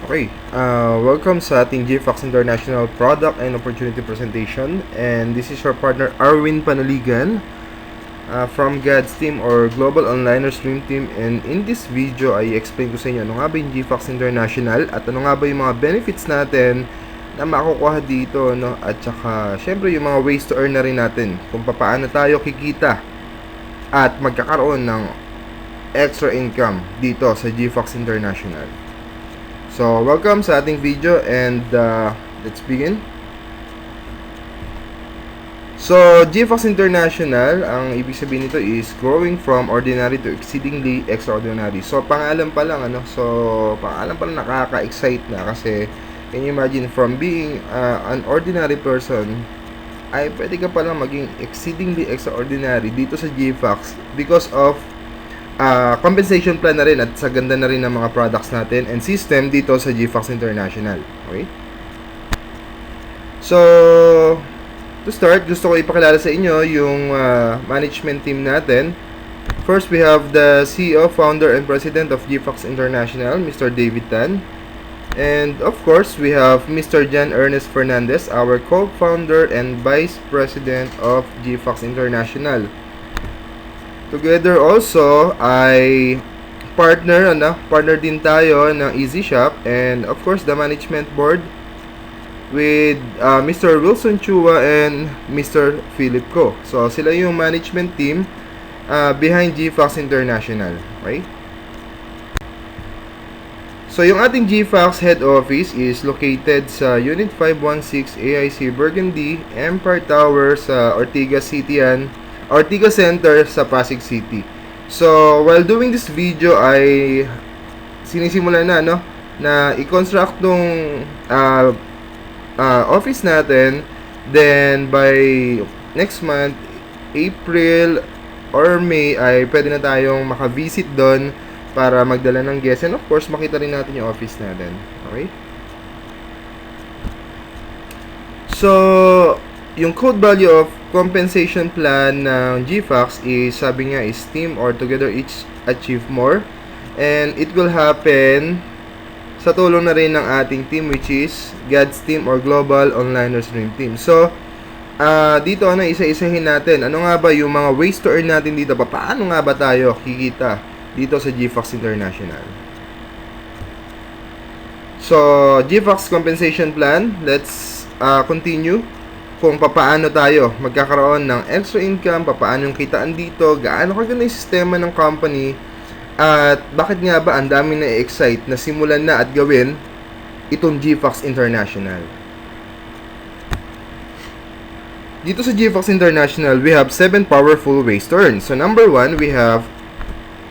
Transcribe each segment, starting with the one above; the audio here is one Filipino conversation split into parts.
Okay, welcome sa ating GFox International Product and Opportunity Presentation. And this is your partner Arwin Panaligan from GADS team or Global Onliner Stream Team. And in this video ay explain ko sa inyo ano nga ba yung GFox International at ano nga ba yung mga benefits natin na makukuha dito, no? At saka syempre yung mga ways to earn na rin natin kung paano tayo kikita at magkakaroon ng extra income dito sa GFox International. So, welcome sa ating video and let's begin. So, GFox International, ang ibig sabihin nito is growing from ordinary to exceedingly extraordinary. So, pangalan pa lang, nakaka-excite na kasi can you imagine from being an ordinary person ay pwede ka palang maging exceedingly extraordinary dito sa GFox because of compensation plan na rin at sa ganda na rin ng mga products natin and system dito sa GFox International. Okay? So, to start, gusto ko ipakilala sa inyo yung management team natin. First, we have the CEO, founder, and president of GFox International, Mr. David Tan. And of course, we have Mr. Jan Ernest Fernandez, our co-founder and vice president of GFox International. Together also ay partner din tayo ng Easy Shop and of course the management board with Mr. Wilson Chua and Mr. Philip Ko. So sila yung management team behind GFox International, okay? So yung ating GFox head office is located sa Unit 516 AIC Burgundy, Empire Tower sa Ortigas Center sa Pasig City. So, while doing this video ay sinisimulan na i-construct tong office natin. Then, by next month, April or May, ay pwede na tayong maka-visit doon para magdala ng guests. And of course, makita rin natin yung office natin. Okay? So, yung code value of compensation plan ng GFox is, sabi nga, is team or together each achieve more. And it will happen sa tulong na rin ng ating team which is GADS team or Global Onliner Stream Team. So, dito isa-isahin natin. Ano nga ba yung mga ways to earn natin dito? Paano nga ba tayo kikita dito sa GFox International? So, GFox compensation plan. Let's continue kung paano tayo magkakaroon ng extra income, paano yung kitaan dito, gaano kaganda yung sistema ng company, at bakit nga ba ang dami na excite na simulan na at gawin itong GFox International. Dito sa GFox International, we have 7 powerful ways to earn. So, number 1, we have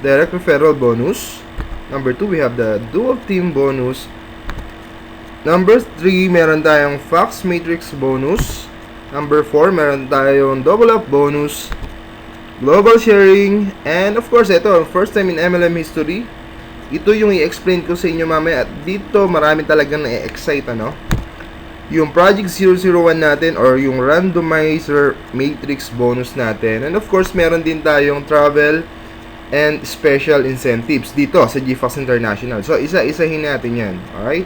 direct referral bonus. Number 2, we have the dual team bonus. Number 3, meron tayong Fox Matrix bonus. Number 4, meron tayong double up bonus, global sharing, and of course, ito, first time in MLM history. Ito yung i-explain ko sa inyo mamaya. At dito, marami talagang na-excite, yung Project 001 natin or yung randomizer matrix bonus natin. And of course, meron din tayong travel and special incentives dito sa GFox International. So, isa-isahin natin yan. Alright?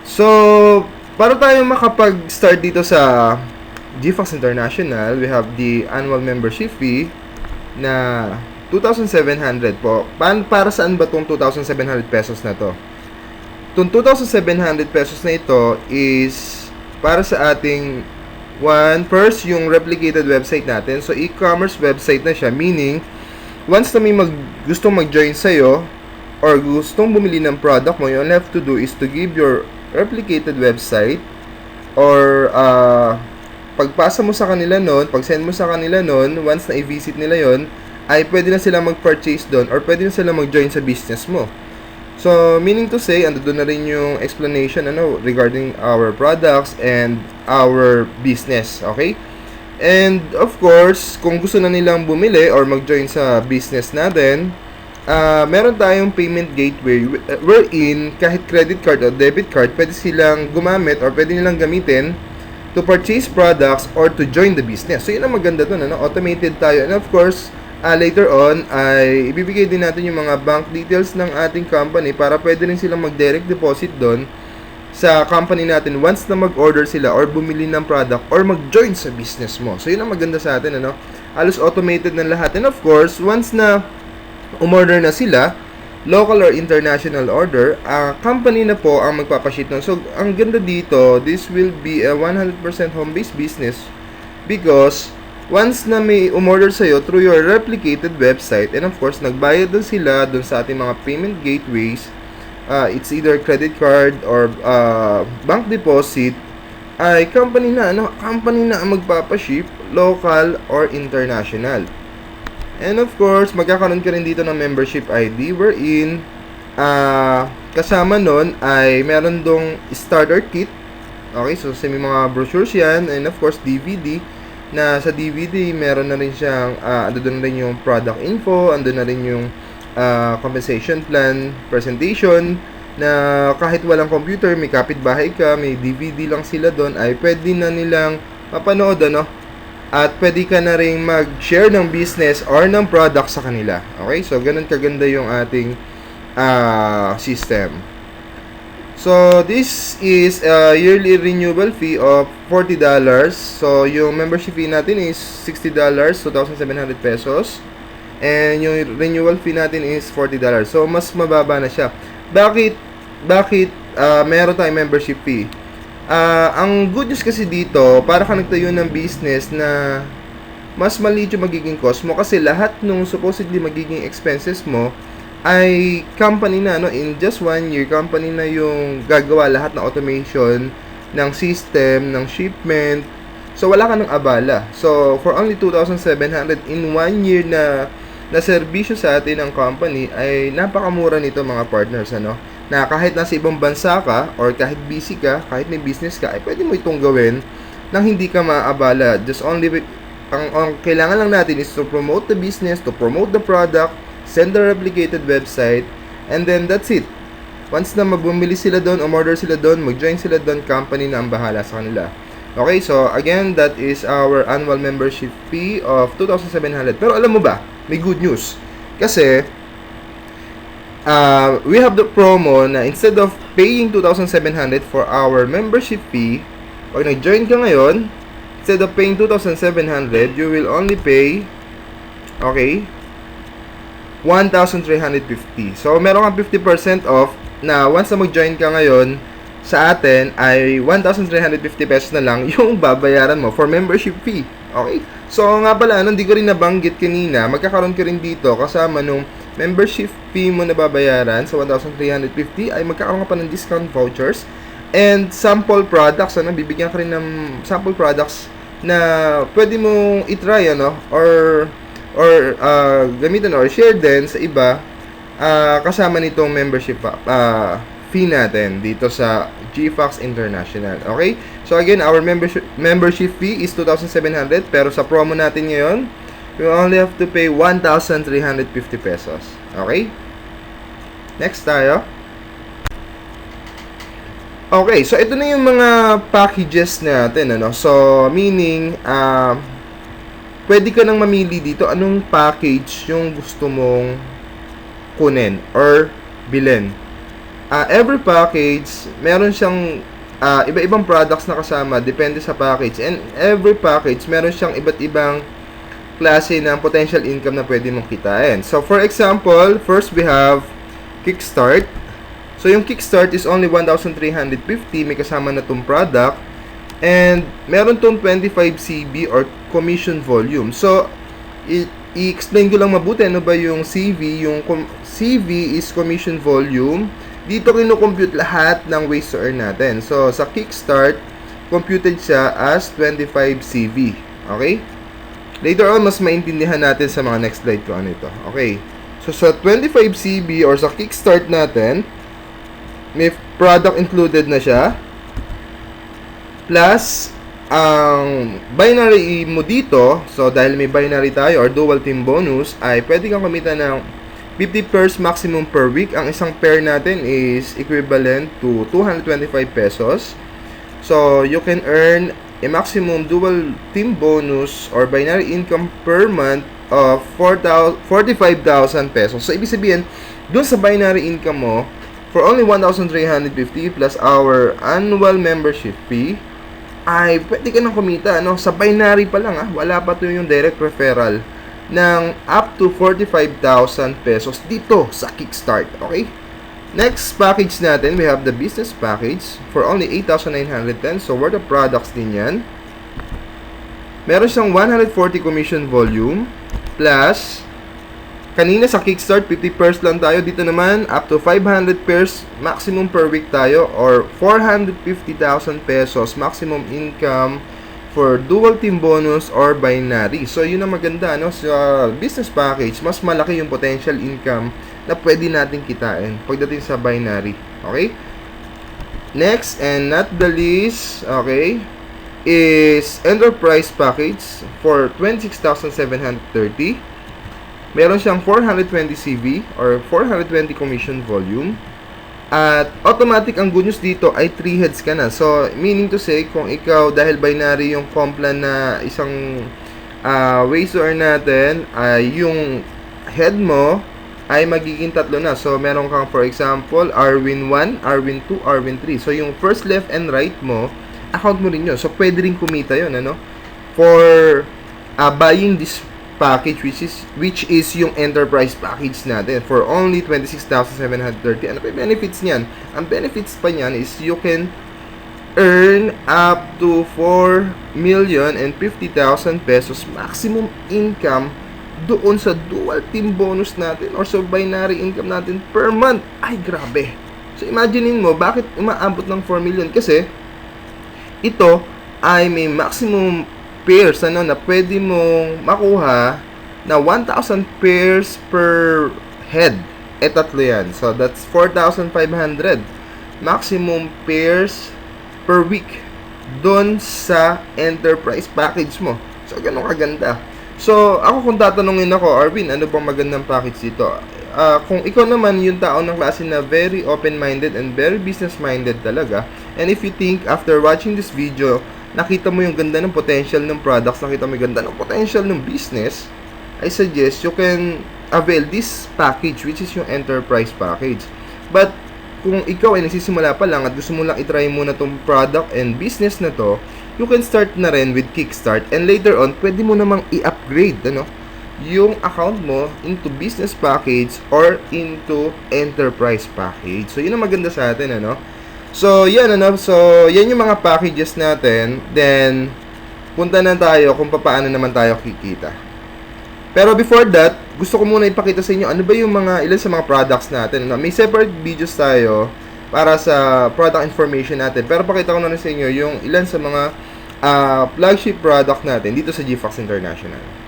So, para tayo makapag-start dito sa GFox International, we have the annual membership fee na 2,700 po. Para saan ba itong 2,700 pesos na to? Itong 2,700 pesos na ito is para sa ating first, yung replicated website natin. So, e-commerce website na siya. Meaning, once na may gustong mag-join sa'yo or gustong bumili ng product mo, you all have to do is to give your replicated website or pagpasa mo sa kanila nun, pag-send mo sa kanila nun, once na i-visit nila yon, ay pwede na sila mag-purchase doon or pwede na sila mag-join sa business mo. So, meaning to say, ando doon na rin yung explanation regarding our products and our business, okay? And of course, kung gusto na nilang bumili or mag-join sa business natin, meron tayong payment gateway wherein kahit credit card o debit card, pwede silang gumamit or pwede nilang gamitin to purchase products or to join the business. So, yun ang maganda doon, automated tayo. And of course, later on ay ibibigay din natin yung mga bank details ng ating company para pwede rin silang mag-direct deposit doon sa company natin once na mag-order sila or bumili ng product or mag-join sa business mo. So, yun ang maganda sa atin, ano? Halos automated na lahat. And of course, once na umorder na sila, local or international order, company na po ang magpapaship nun. So, ang ganda dito, this will be a 100% home-based business because once na may umorder sa'yo through your replicated website, and of course, nagbayad din sila dun sa ating mga payment gateways, it's either credit card or bank deposit, ay company na ang magpapaship, local or international. And of course, magkakaroon ka rin dito ng membership ID wherein kasama nun ay meron dong starter kit. Okay, so may mga brochures yan, and of course DVD, na sa DVD meron na rin siyang andun na rin yung product info, andun na rin yung compensation plan presentation, na kahit walang computer, may kapitbahay ka, may DVD lang sila doon, ay pwede na nilang mapanood, ano, at pwede ka na rin mag-share ng business or ng product sa kanila. Okay, so ganun kaganda yung ating system. So this is a yearly renewal fee of $40. So yung membership fee natin is $60, 2,700 pesos. And yung renewal fee natin is $40. So mas mababa na siya. Bakit meron tayong membership fee? Ang good news kasi dito, para ka nagtayo ng business na mas maliit yung magiging cost mo kasi lahat nung supposedly magiging expenses mo ay company na, no? In just 1 year, company na yung gagawa lahat ng automation, ng system, ng shipment. So, wala ka ng abala. So, for only 2,700 in 1 year na serbisyo sa atin ng company, ay napakamura nito mga partners, ano? Na kahit nasa ibang bansa ka, or kahit busy ka, kahit may business ka, ay pwede mo itong gawin nang hindi ka maabala. Just only, ang kailangan lang natin is to promote the business, to promote the product, send the replicated website, and then that's it. Once na magbumili sila doon, umorder sila doon, mag-join sila doon, company na ang bahala sa kanila. Okay, so again, that is our annual membership fee of 2,700. Pero alam mo ba, may good news. Kasi, we have the promo na instead of paying 2,700 for our membership fee, pag nag-join ka ngayon, instead of paying 2,700, you will only pay, okay, 1,350. So, meron kang 50% off na once na mag-join ka ngayon sa atin ay 1,350 pesos na lang yung babayaran mo for membership fee. Okay? So, nga pala, hindi ko rin nabanggit kanina, magkakaroon ka rin dito kasama nung membership fee mo na babayaran sa 1,350 ay magkakaroon ka pa ng discount vouchers and sample products. Bibigyan ka rin ng sample products na pwede mong itry, or gamitin or share din sa iba kasama nitong membership fee natin dito sa GFox International. Okay? So again, our membership fee is 2,700 pero sa promo natin ngayon, you only have to pay 1,350 pesos. Okay? Next tayo. Okay, so ito na yung mga packages natin, So, meaning, pwede ka nang mamili dito anong package yung gusto mong kunin or bilhin. Every package, meron siyang iba-ibang products na kasama, depende sa package. And every package, meron siyang iba't ibang klase ng potential income na pwede mong kitain. So, for example, first we have Kickstart. So, yung Kickstart is only 1,350. May kasama na itong product. And, meron tong 25 CV or commission volume. So, i-explain ko lang mabuti ano ba yung CV. Yung CV is commission volume. Dito kino-compute lahat ng ways to earn natin. So, sa Kickstart, computed siya as 25 CV. Okay? Later on, mas maintindihan natin sa mga next slide ko ano ito. Okay. So, sa 25 CV or sa Kickstart natin, may product included na siya. Plus, ang binary mo dito, so dahil may binary tayo or dual team bonus, ay pwede kang kumita ng 50 pairs maximum per week. Ang isang pair natin is equivalent to 225 pesos. So, you can earn a maximum dual team bonus or binary income per month of 45,000 pesos. So, ibig sabihin, dun sa binary income mo, for only 1,350 plus our annual membership fee, ay pwede ka nang kumita, no? Sa binary pa lang, wala pa to yung direct referral ng up to 45,000 pesos dito sa Kickstart, okay? Next package natin, we have the business package for only 8,910. So, worth of products din yan. Meron siyang 140 commission volume plus kanina sa Kickstart 50 pairs lang tayo, dito naman up to 500 pairs maximum per week tayo, or 450,000 pesos maximum income for dual team bonus or binary. So yun ang maganda, no? Sa business package, mas malaki yung potential income na pwede natin kitain pagdating sa binary, okay? Next and not the least, okay, is enterprise package for 26,730. Meron siyang 420 CV or 420 commission volume. At automatic, ang good news dito ay 3 heads ka na. So, meaning to say, kung ikaw, dahil binary yung complan na isang ways to earn natin, ay yung head mo ay magiging 3 na. So, meron kang, for example, Arwin 1, Arwin 2, Arwin 3. So, yung first, left, and right mo, account mo rin yun. So, pwede rin kumita yun, ano? For buying this package, which is yung enterprise package natin for only 26,730. Ano pa yung benefits niyan? Ang benefits pa niyan is you can earn up to 4,050,000 pesos maximum income doon sa dual team bonus natin or sa binary income natin per month. Ay, grabe. So, imaginein mo, bakit umaabot ng 4 million? Kasi, ito ay may maximum pairs na pwede mong makuha na 1,000 pairs per head. Tatlo yan. So, that's 4,500 maximum pairs per week doon sa enterprise package mo. So, ganun kaganda. So, ako kung tatanungin ako, Arvin, ano bang magandang package dito? Kung ikaw naman yung tao ng klase na very open-minded and very business-minded talaga, and if you think after watching this video, nakita mo yung ganda ng potential ng products, nakita mo yung ganda ng potential ng business, I suggest you can avail this package, which is yung enterprise package. But, kung ikaw ay nagsisimula pa lang at gusto mo lang itry muna tong product and business na to, you can start na rin with Kickstart, and later on, pwede mo namang i-upgrade, yung account mo into business package or into enterprise package. So, yun ang maganda sa atin, So, yan, So, yan yung mga packages natin. Then, punta na tayo kung paano naman tayo kikita. Pero before that, gusto ko muna ipakita sa inyo ano ba yung ilan sa mga products natin. May separate videos tayo para sa product information natin. Pero pakita ko na rin sa inyo yung ilan sa mga flagship product natin dito sa GFox International.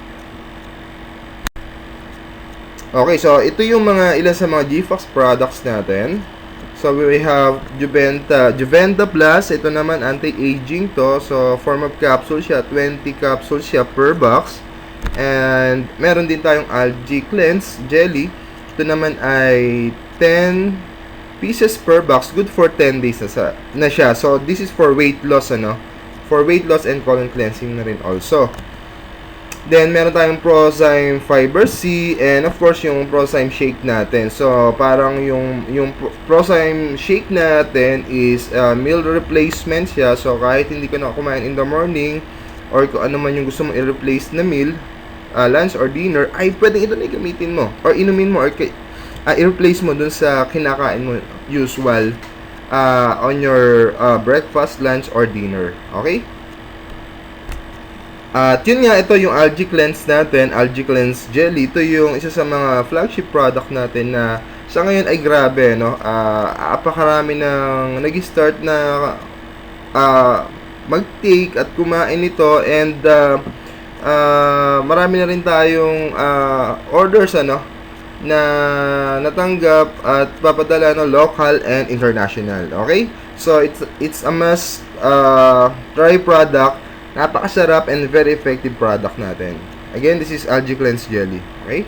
Okay, so ito yung ilan sa mga GFox products natin. So, we have Juventa Plus. Ito naman, anti-aging to. So, form of capsule siya. 20 capsules siya per box. And, meron din tayong Algae Cleanse Jelly. Ito naman ay 10 pieces per box. Good for 10 days na siya. So, this is for weight loss, For weight loss and colon cleansing na rin also. Then, meron tayong Prozyme Fiber C, and of course, yung Prozyme Shake natin. So, parang yung Prozyme Shake natin is meal replacement siya. So, kahit hindi ka na kumain in the morning, or kung ano man yung gusto mong i-replace na meal, lunch or dinner, ay pwedeng ito na gamitin mo, or inumin mo, or i-replace mo dun sa kinakain mo usual on your breakfast, lunch, or dinner. Okay? At yun nga, ito yung Algae Cleanse natin, Algae Cleanse Jelly. Ito yung isa sa mga flagship product natin na sa ngayon ay grabe, apakarami nang nag-start na mag-take at kumain nito, and marami na rin tayong orders, na natanggap at papadala local and international. Okay? So, it's a must try product. Napakasarap and very effective product natin. Again, this is Algae Cleanse Jelly. Okay?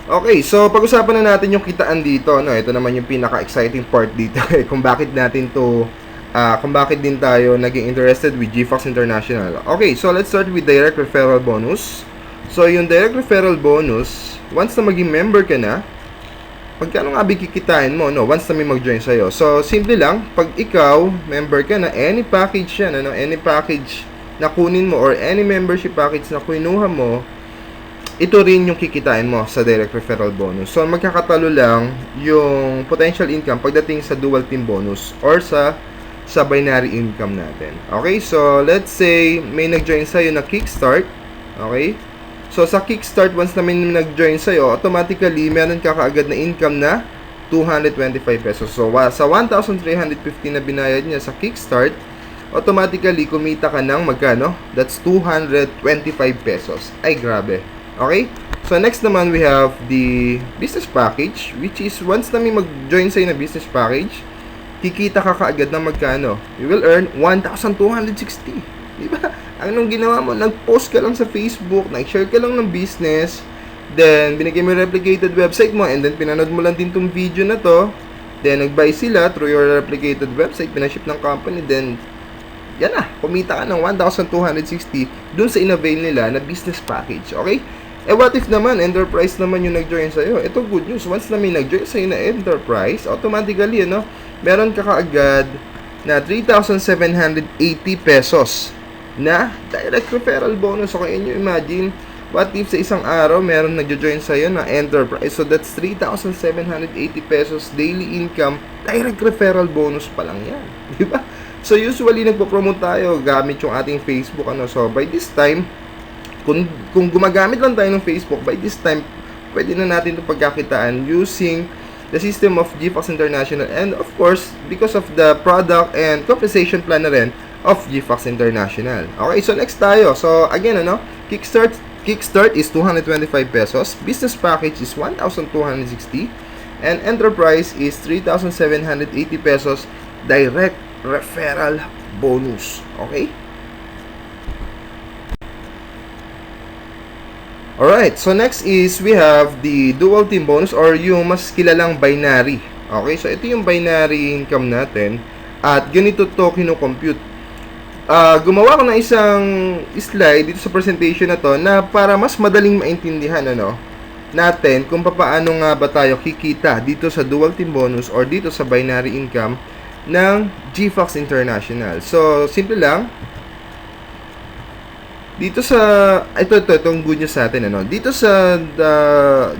Okay, so pag-usapan na natin yung kitaan dito. Ito naman yung pinaka-exciting part dito. Kung bakit natin to kung bakit din tayo naging interested with GFox International. Okay, so let's start with direct referral bonus. So, yung direct referral bonus, once na maging member ka na, pagkano nga kikitain mo, no? Once na may mag-join sa'yo. So, simple lang, pag ikaw, member ka na, any package yan, ano? Any package na kunin mo or any membership package na kinuha mo, ito rin yung kikitain mo sa direct referral bonus. So, magkakatalo lang yung potential income pagdating sa dual team bonus or sa binary income natin. Okay? So, let's say may nag-join sa'yo na Kickstart. Okay? So, sa Kickstart, once na may nag-join sa'yo, automatically, meron ka kaagad na income na 225 pesos. So, sa 1,350 na binayad niya sa Kickstart, automatically, kumita ka ng magkano? That's 225 pesos. Ay, grabe. Okay? So, next naman, we have the business package, which is, once na may mag-join sa'yo na business package, kikita ka kaagad ng magkano? You will earn 1,260. Diba? Anong ginawa mo? Nag-post ka lang sa Facebook, nag-share ka lang ng business, then binigay mo yung replicated website mo, and then pinanood mo lang din tong video na to, then nag-buy sila through your replicated website, pinaship ng company, then yan na, kumita ka ng 1,260 dun sa inavail nila na business package. Okay? Eh, what if naman, enterprise naman yung nag-join sa'yo? Ito, good news. Once na may nag-join sa'yo na enterprise, automatically, meron ka kaagad na 3,780 pesos na direct referral bonus. So, kaya nyo imagine, what if sa isang araw, meron nag-join sa'yo na enterprise. So, that's 3,780 pesos daily income. Direct referral bonus pa lang yan. Diba? So, usually, nagpo-promote tayo gamit yung ating Facebook. So, by this time, kung gumagamit lang tayo ng Facebook, by this time, pwede na natin itong pagkakitaan using the system of GFox International, and of course, because of the product and compensation plan na rin of GFox International. Okay, so next tayo. So, again, Kickstart is 225 pesos, business package is 1,260, and enterprise is 3,780 pesos direct referral bonus. Okay? Alright, so next is we have the dual team bonus or yung mas kilalang binary. Okay, so ito yung binary income natin at ganito to kino-compute. Gumawa ko na isang slide dito sa presentation na to na para mas madaling maintindihan natin kung paano nga ba tayo kikita dito sa dual team bonus or dito sa binary income ng GFox International. So, simple lang. Dito sa itong good news sa atin dito sa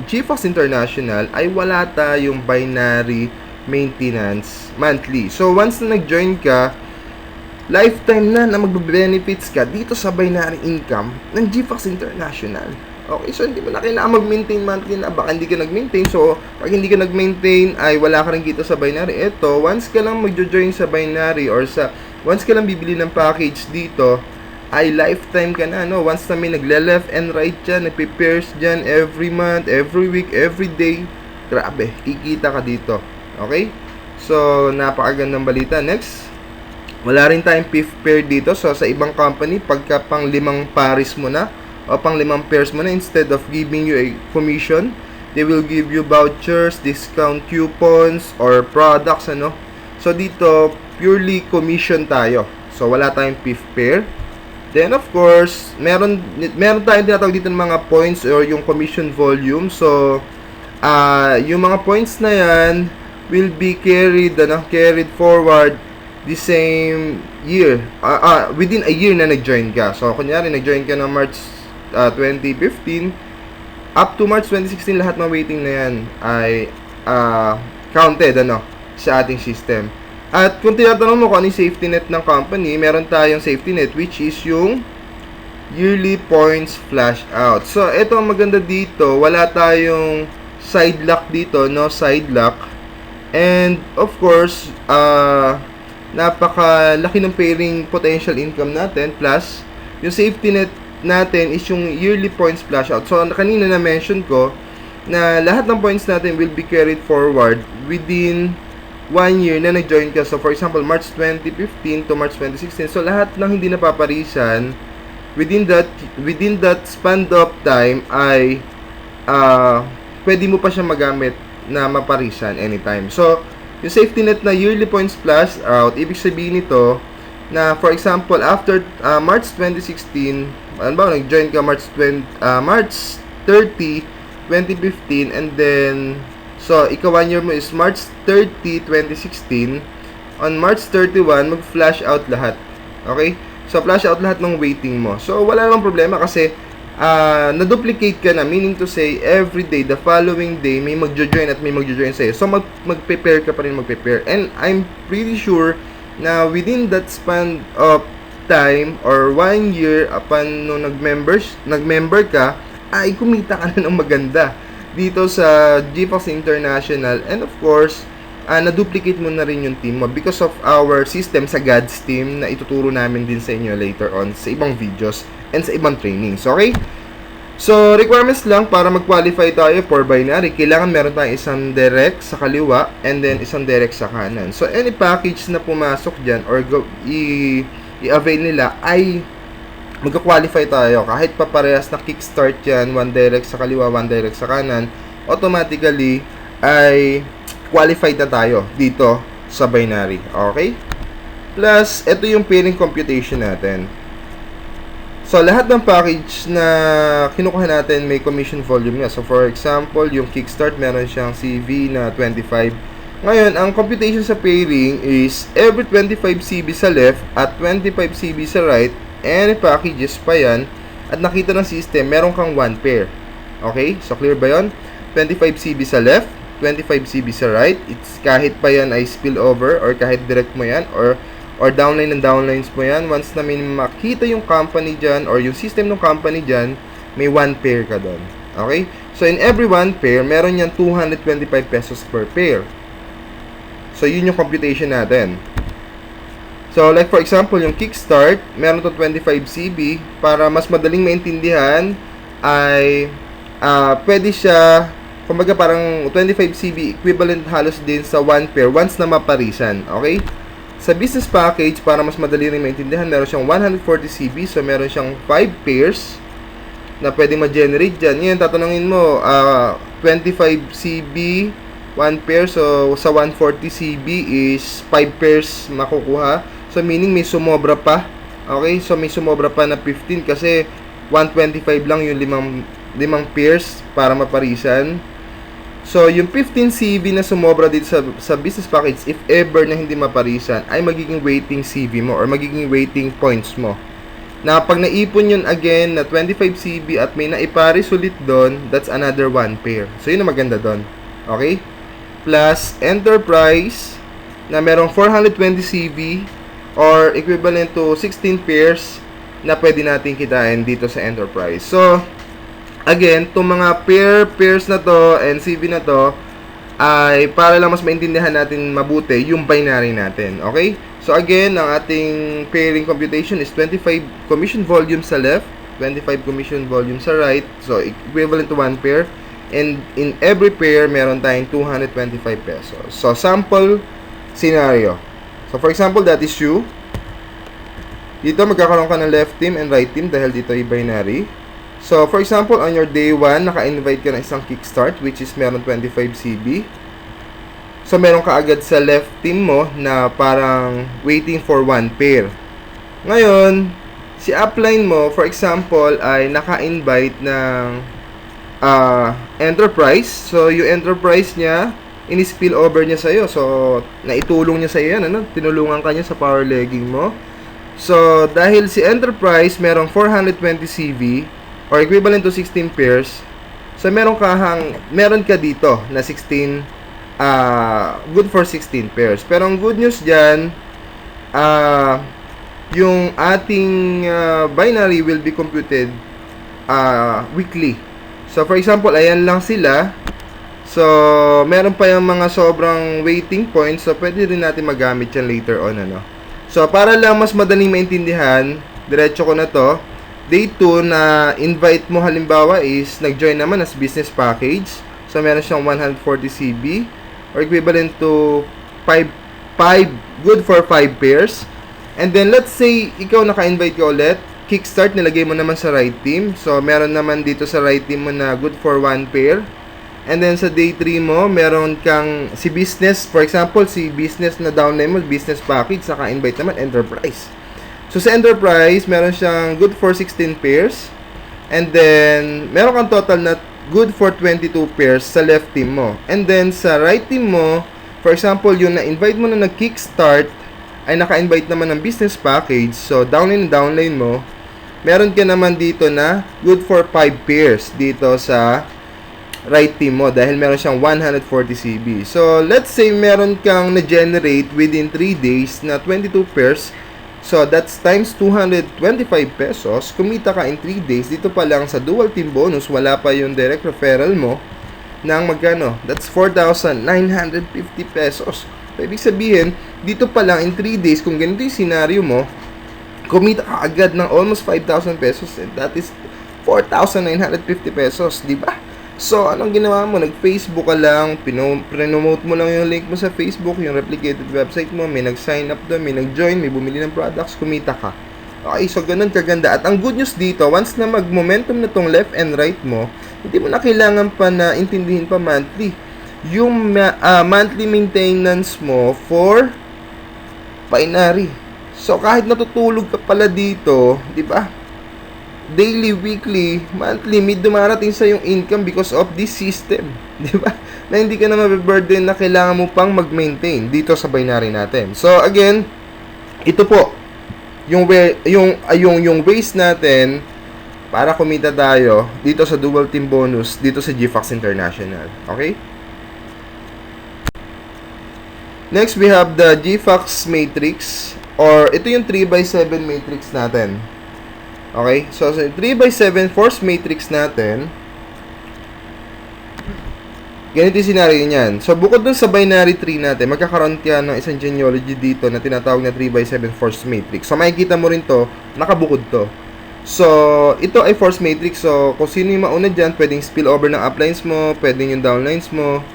GFox International ay wala tayong binary maintenance monthly. So once na nag-join ka, lifetime na magbe-benefits ka dito sa binary income ng GFox International. Okay, so hindi mo na kailangan mag-maintain monthly na, baka hindi ka nag-maintain. So pag hindi ka nag-maintain ay wala ka rin kita sa binary. Ito, once ka lang mag-join sa binary or once ka lang bibili ng package dito, ay lifetime ka na, Once na may nagle-left and right dyan, nagpe-pairs dyan every month, every week, every day, grabe, kikita ka dito. Okay? So, napakagandang balita. Next, wala rin tayong fifth pair dito. So, sa ibang company, pagka pang 5 pares mo na, o pang 5 pairs mo na, instead of giving you a commission, they will give you vouchers, discount coupons, or products, So, dito, purely commission tayo. So, wala tayong fifth pair. Then, of course, meron tayong tinatawag dito ng mga points or yung commission volume. So, yung mga points na yan will be carried forward the same year. Within a year na nag-join ka. So, kunyari, nag-join ka ng March 2015, up to March 2016, lahat ng waiting na yan ay counted sa ating system. At kung tinatanong mo kung ano yung safety net ng company, meron tayong safety net which is yung yearly points flash out. So, ito ang maganda dito. Wala tayong side lock dito, no side lock. And, of course, napakalaki ng pairing potential income natin. Plus, yung safety net natin is yung yearly points flash out. So, kanina na-mention ko na lahat ng points natin will be carried forward within 1 year na nag-join ka. So, for example, March 2015 to March 2016. So, lahat ng hindi napaparisan within that span of time ay pwede mo pa siya magamit na maparisan anytime. So, Yung safety net na yearly points plus out, ibig sabihin nito na for example, after March 2016, ano ba, nag-join ka March 30, 2015, and then, so, ika 1 year mo is March 30, 2016. On March 31, mag-flash out lahat. Okay? So, flash out lahat ng waiting mo. So, wala namang problema kasi na-duplicate ka na, meaning to say, every day, the following day, may magjo-join at may magjo-join sa'yo. So, mag-prepare ka pa rin mag-prepare. And I'm pretty sure na within that span of time or 1 year upon nung nag-member ka, ay kumita ka na ng maganda dito sa GFox International. And of course, na-duplicate mo na rin yung team mo because of our system sa God's Team na ituturo namin din sa inyo later on sa ibang videos and sa ibang trainings. Okay? So, requirements lang para mag-qualify tayo for binary. Kailangan meron tayong isang direct sa kaliwa and then isang direct sa kanan. So, any package na pumasok dyan or i-avail nila ay magka-qualify tayo. Kahit pa parehas na kickstart yan, one direct sa kaliwa, one direct sa kanan, automatically ay qualified na tayo dito sa binary. Okay? Plus, ito yung pairing computation natin. So, lahat ng package na kinukuha natin may commission volume niya. So, for example, yung kickstart, meron siyang CV na 25. Ngayon, ang computation sa pairing is every 25 CV sa left at 25 CV sa right. Any packages pa yan. At nakita ng system, meron kang 1 pair. Okay? So, clear ba yun? 25 CV sa left, 25 CV sa right. It's kahit pa yan ay spillover or kahit direct mo yan or downline and downlines mo yan. Once na may makita yung company dyan or yung system ng company dyan, may 1 pair ka doon. Okay? So, in every 1 pair, meron yan 225 pesos per pair. So, yun yung computation natin. So, like for example, yung kickstart, meron to 25 CB. Para mas madaling maintindihan, ay pwede siya, kumbaga parang 25 CB equivalent halos din sa 1 pair once na maparisan. Okay? Sa business package, para mas madali rin maintindihan, meron siyang 140 CB. So, meron siyang 5 pairs na pwede ma-generate dyan. Ngayon, tatanungin mo, 25 CB, 1 pair. So, sa 140 CB is 5 pairs makukuha. So, meaning may sumobra pa. Okay? So, may sumobra pa na 15 kasi 125 lang yung limang pairs para maparisan. So, yung 15 CV na sumobra dito sa business package, if ever na hindi maparisan, ay magiging waiting CV mo or magiging waiting points mo. Na pag naipon yun again na 25 CV at may naiparis ulit doon, that's another 1 pair. So, yun ang maganda doon. Okay? Plus, enterprise na merong 420 CV or equivalent to 16 pairs na pwede natin kitain dito sa enterprise. So, again, itong mga pairs na to and CV na to ay para lang mas maintindihan natin mabuti yung binary natin. Okay? So, again, ang ating pairing computation is 25 commission volume sa left, 25 commission volume sa right. So, equivalent to 1 pair. And in every pair, meron tayong 225 pesos. So, sample scenario. So, for example, that is you. Dito, magkakaroon ka ng left team and right team dahil dito ay binary. So, for example, on your day 1, naka-invite ka ng isang kickstart, which is meron 25 CB. So, meron ka agad sa left team mo na parang waiting for 1 pair. Ngayon, si upline mo, for example, ay naka-invite ng enterprise. So, yung enterprise niya, in-spill over niya sa'yo. So, naitulong niya sa'yo yan. Ano? Tinulungan ka niya sa power legging mo. So, dahil si enterprise, merong 420 CV, or equivalent to 16 pairs. So, meron ka dito na 16, good for 16 pairs. Pero ang good news dyan, yung ating binary will be computed weekly. So, for example, ayan lang sila. So, meron pa yung mga sobrang waiting points. So, pwede rin natin magamit yan later on, ano. So, para lang mas madaling maintindihan, diretso ko na to. Day 2 na invite mo halimbawa is nag-join naman as business package. So, meron siyang 140 CB or equivalent to 5 good for 5 pairs. And then, let's say, ikaw naka-invite ka ulit. Kickstart, nilagay mo naman sa right team. So, meron naman dito sa right team mo na good for 1 pair. And then sa day 3 mo, meron kang si business, for example, si business na downline mo, business package, saka invite naman enterprise. So sa enterprise, meron siyang good for 16 pairs. And then meron kang total na good for 22 pairs sa left team mo. And then sa right team mo, for example, yung na-invite mo na nag-kickstart ay naka-invite naman ng business package. So downline mo, meron ka naman dito na good for 5 pairs dito sa right team mo dahil meron siyang 140 CB. So, let's say meron kang na-generate within 3 days na 22 pairs. So, that's times 225 pesos. Kumita ka in 3 days. Dito pa lang sa dual team bonus, wala pa yung direct referral mo ng magkano? That's 4,950 pesos. So, ibig sabihin, dito pa lang in 3 days, kung ganito yung scenario mo, kumita ka agad ng almost 5,000 pesos. And that is 4,950 pesos, di ba? So, anong ginawa mo? Nag-Facebook ka lang, pre-promote mo lang yung link mo sa Facebook, yung replicated website mo, may nag-sign up doon, may nag-join, may bumili ng products, kumita ka. Okay, so ganun kaganda. At ang good news dito, once na mag-momentum na tong left and right mo, hindi mo na kailangan pa na intindihin pa monthly. Yung monthly maintenance mo for binary. So, kahit natutulog ka pala dito, di ba? Daily, weekly, monthly, may dumarating sa yung income because of this system. Di ba? Na hindi ka na mabiburden na kailangan mo pang mag-maintain dito sa binary natin. So, again, ito po, yung ways natin para kumita tayo dito sa dual team bonus, dito sa GFox International. Okay? Next, we have the GFox Matrix, or ito yung 3x7 matrix natin. Okay? So, sa 3x7 force matrix natin, ganito yung scenario niyan. So, bukod dun sa binary tree natin, magkakaroon ka ng isang genealogy dito na tinatawag na 3x7 force matrix. So, makikita mo rin to, nakabukod to. So, ito ay force matrix. So, kung sino yung mauna dyan, pwedeng spill over ng uplines mo, pwedeng yung downlines mo.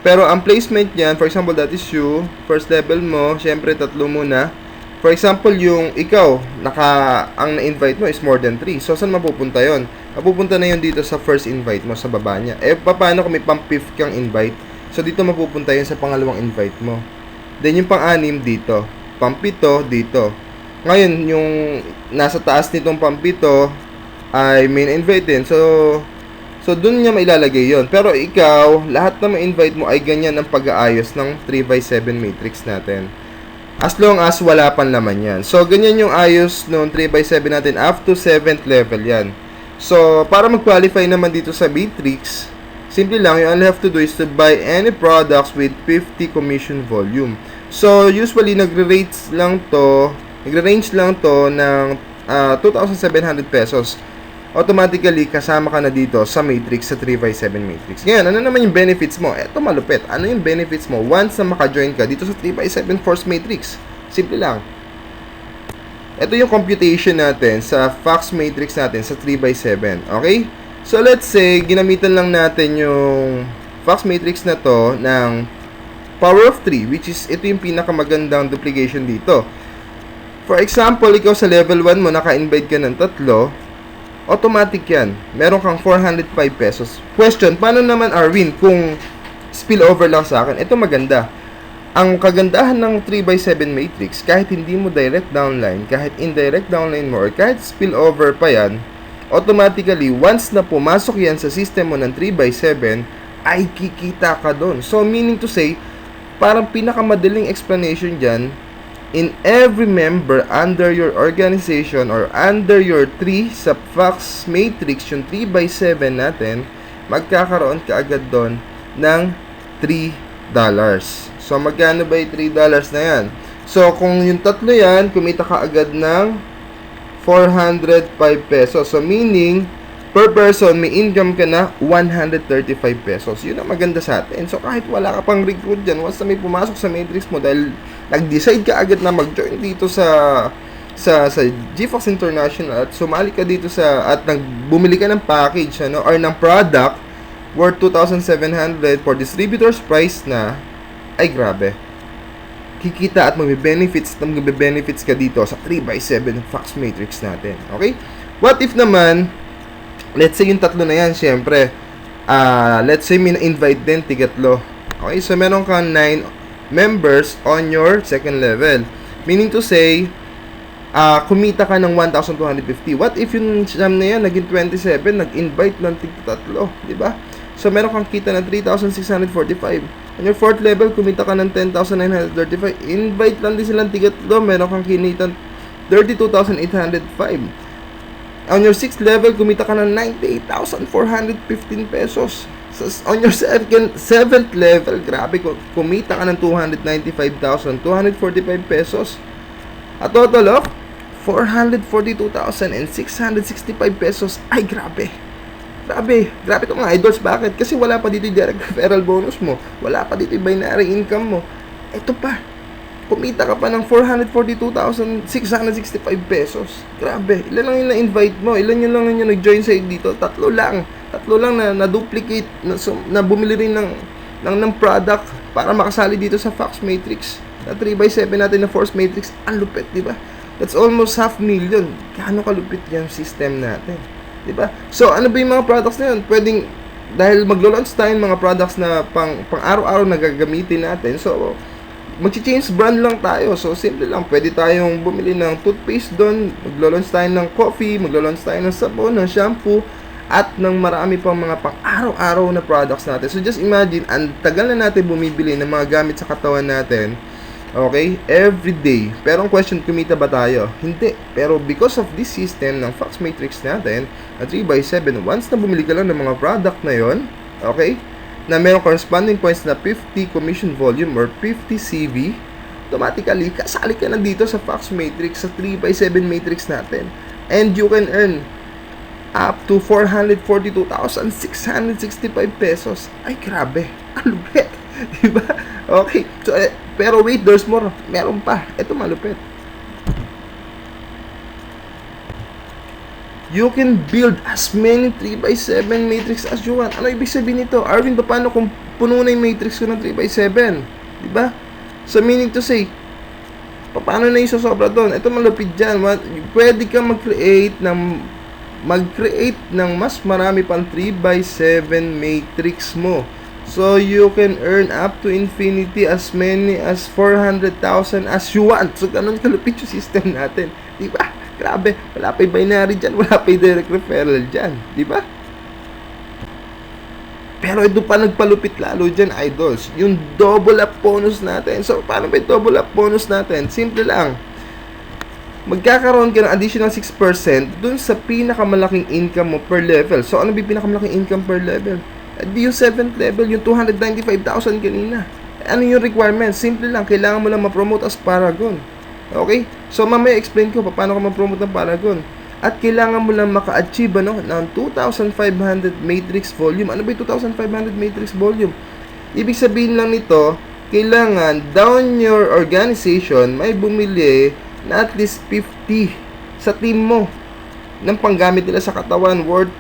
Pero, ang placement yan, for example, that is you, first level mo, syempre, tatlo muna. For example, yung ikaw, ang na-invite mo is more than 3. So, saan mapupunta yon? Mapupunta na yun dito sa first invite mo, sa baba niya. Eh, paano kung may pang-5th kang invite? So, dito mapupunta yun sa pangalawang invite mo. Then, yung pang-6 dito. Pang-7 dito. Ngayon, yung nasa taas nitong pang-7 ay main invite din. So, dun niya mailalagay yon. Pero ikaw, lahat na ma-invite mo ay ganyan ang pag-aayos ng 3x7 matrix natin. As long as wala pang laman yan. So, ganyan yung ayos noong 3x7 natin. Up to 7th level yan. So, para mag-qualify naman dito sa matrix, simple lang, you only have to do is to buy any products with 50 commission volume. So, usually, nagre-range lang to ng 2,700 pesos. Automatically, kasama ka na dito sa matrix, sa 3x7 matrix. Ngayon, ano naman yung benefits mo? Eto malupit. Ano yung benefits mo once na maka-join ka dito sa 3x7 force matrix? Simple lang. Ito yung computation natin sa Fox matrix natin sa 3x7. Okay? So, let's say, ginamitan lang natin yung Fox matrix na to ng power of 3, which is, ito yung pinakamagandang duplication dito. For example, ikaw sa level 1 mo, naka-invite ka ng 3, automatic yan. Meron kang 405 pesos. Question, paano naman, Arwin, kung spillover lang sa akin? Ito maganda. Ang kagandahan ng 3x7 matrix, kahit hindi mo direct downline, kahit indirect downline mo, or kahit spillover pa yan, automatically, once na pumasok yan sa system mo ng 3x7, ay kikita ka doon. So, meaning to say, parang pinakamadaling explanation dyan, in every member under your organization or under your tree sa Fox Matrix, yung 3x7 natin, magkakaroon ka agad doon ng $3. So, magkano ba yung $3 na yan? So, kung yung tatlo yan, kumita ka agad ng 405 pesos. So, meaning, per person, may income ka na 135 pesos. Yun ang maganda sa atin. So, kahit wala ka pang recruit dyan, once na may pumasok sa matrix mo, dahil nag-decide ka agad na mag-join dito sa GFox International at sumali ka dito at bumili ka ng package or ng product worth 2,700 for distributor's price na, ay grabe. Kikita at magbe-benefits ka dito sa 3x7 Fox Matrix natin. Okay? What if naman, let's say yung tatlo na yan, syempre, let's say may na-invite din, tigatlo. Okay, so meron kang 9 members on your second level. Meaning to say, kumita ka ng 1,250. What if yung siyam na yan, naging 27, nag-invite ng tig-tatlo, di ba? So, meron kang kita ng 3,645. On your fourth level, kumita ka ng 10,935. Invite lang din silang tigatlo, meron kang kinita 32,805. On your 6th level, kumita ka ng 98,415 pesos. So, on your 7th level, grabe, kumita ka ng 295,245 pesos. A total of 442,665 pesos. Ay, grabe. Grabe itong mga idols. Bakit? Kasi wala pa dito yung direct referral bonus mo. Wala pa dito yung binary income mo. Ito pa. Kumita ka pa ng 442,665 pesos. Grabe. Ilan lang yung na-invite mo? Ilan yun lang yung nag-join sa'yo dito? Tatlo lang na duplicate, na bumili rin ng product para makasali dito sa Fox Matrix. Na 3x7 natin na Force Matrix. Ang lupit, di ba? That's almost 500,000. Gaano kalupit yung system natin? Diba? So, ano ba yung mga products na yun? Pwedeng, dahil maglo-launch tayo ng mga products na pang araw-araw na gagamitin natin. So, mag-change brand lang tayo. So, simple lang. Pwede tayong bumili ng toothpaste doon. Maglo-launch tayo ng coffee. Maglo-launch tayo ng sabon, ng shampoo. At ng marami pang mga pang araw-araw na products natin. So, just imagine, ang tagal na natin bumibili ng mga gamit sa katawan natin. Okay? Every day. Pero ang question, kumita ba tayo? Hindi. Pero because of this system ng Fox Matrix natin, na 3x7, once na bumili ka lang ng mga product na yon, okay? Na mayroong corresponding points na 50 commission volume or 50 CV, automatically, kasali ka na dito sa Fox Matrix, sa 3x7 matrix natin. And you can earn up to 442,665 pesos. Ay, grabe. Ang lupit. Diba? Okay. So, pero wait, there's more. Meron pa. Ito malupit. You can build as many 3x7 matrix as you want. Ano ibig sabihin nito? Arvin, paano kung puno na yung matrix ko ng 3x7? Diba? So, meaning to say, paano na yung sosobra doon? Ito malupit dyan. Pwede kang mag-create ng mas marami pang 3x7 matrix mo. So, you can earn up to infinity as many as 400,000 as you want. So, ganun kalupit yung system natin. Diba? Grabe. Wala pa yung binary dyan. Wala pa yung direct referral dyan. Diba? Pero ito pa nagpalupit lalo dyan, idols. Yung double up bonus natin. So, paano ba yung double up bonus natin? Simple lang. Magkakaroon ka ng additional 6% dun sa pinakamalaking income mo per level. So, ano ba yung pinakamalaking income per level? Di yung 7th level, yung 295,000 kanina. Ano yung requirement? Simple lang, kailangan mo lang ma-promote as Paragon. Okay? So, mamaya explain ko paano ka ma-promote ng Paragon. At kailangan mo lang maka-achieve ng 2,500 matrix volume. Ano ba yung 2,500 matrix volume? Ibig sabihin lang nito, kailangan down your organization may bumili na at least 50 sa team mo ng panggamit nila sa katawan worth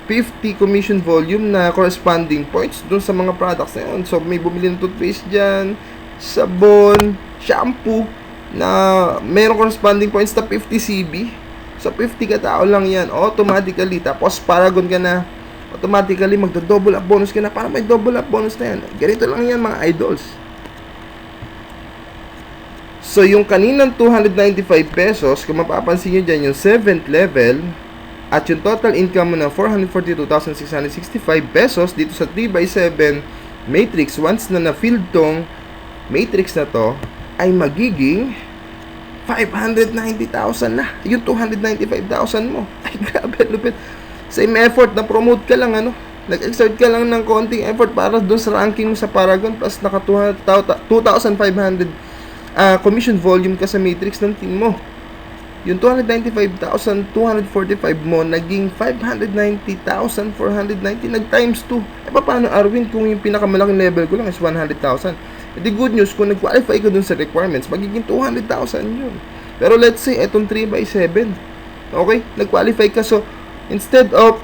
50 commission volume na corresponding points dun sa mga products na yun. So, may bumili ng toothpaste dyan, sabon, shampoo, na mayroong corresponding points na 50 CB. So, 50 katao lang yan, automatically. Tapos, Paragon ka na, automatically, magdo-double up bonus ka na. Para may double up bonus na yan. Ganito lang yan, mga idols. So, yung kaninang 295 pesos, kung mapapansin nyo dyan, yung 7th level, at yung total income mo na 442,665 pesos dito sa 3x7 matrix, once na na-fill tong matrix na to, ay magiging 590,000 na. Yung 295,000 mo. Ay, grabe, lupit. Same effort, na-promote ka lang, nag-exert ka lang ng konting effort para doon sa ranking mo sa Paragon, plus naka 2,500 commission volume ka sa matrix ng team mo. Yung 295,245 mo, naging 590,490, nag-times 2. Paano, Arvin, kung yung pinakamalaking level ko lang is 100,000? The good news, kung nag-qualify ka dun sa requirements, magiging 200,000 yun. Pero let's say, etong 3x7, okay, nag-qualify ka, so, instead of,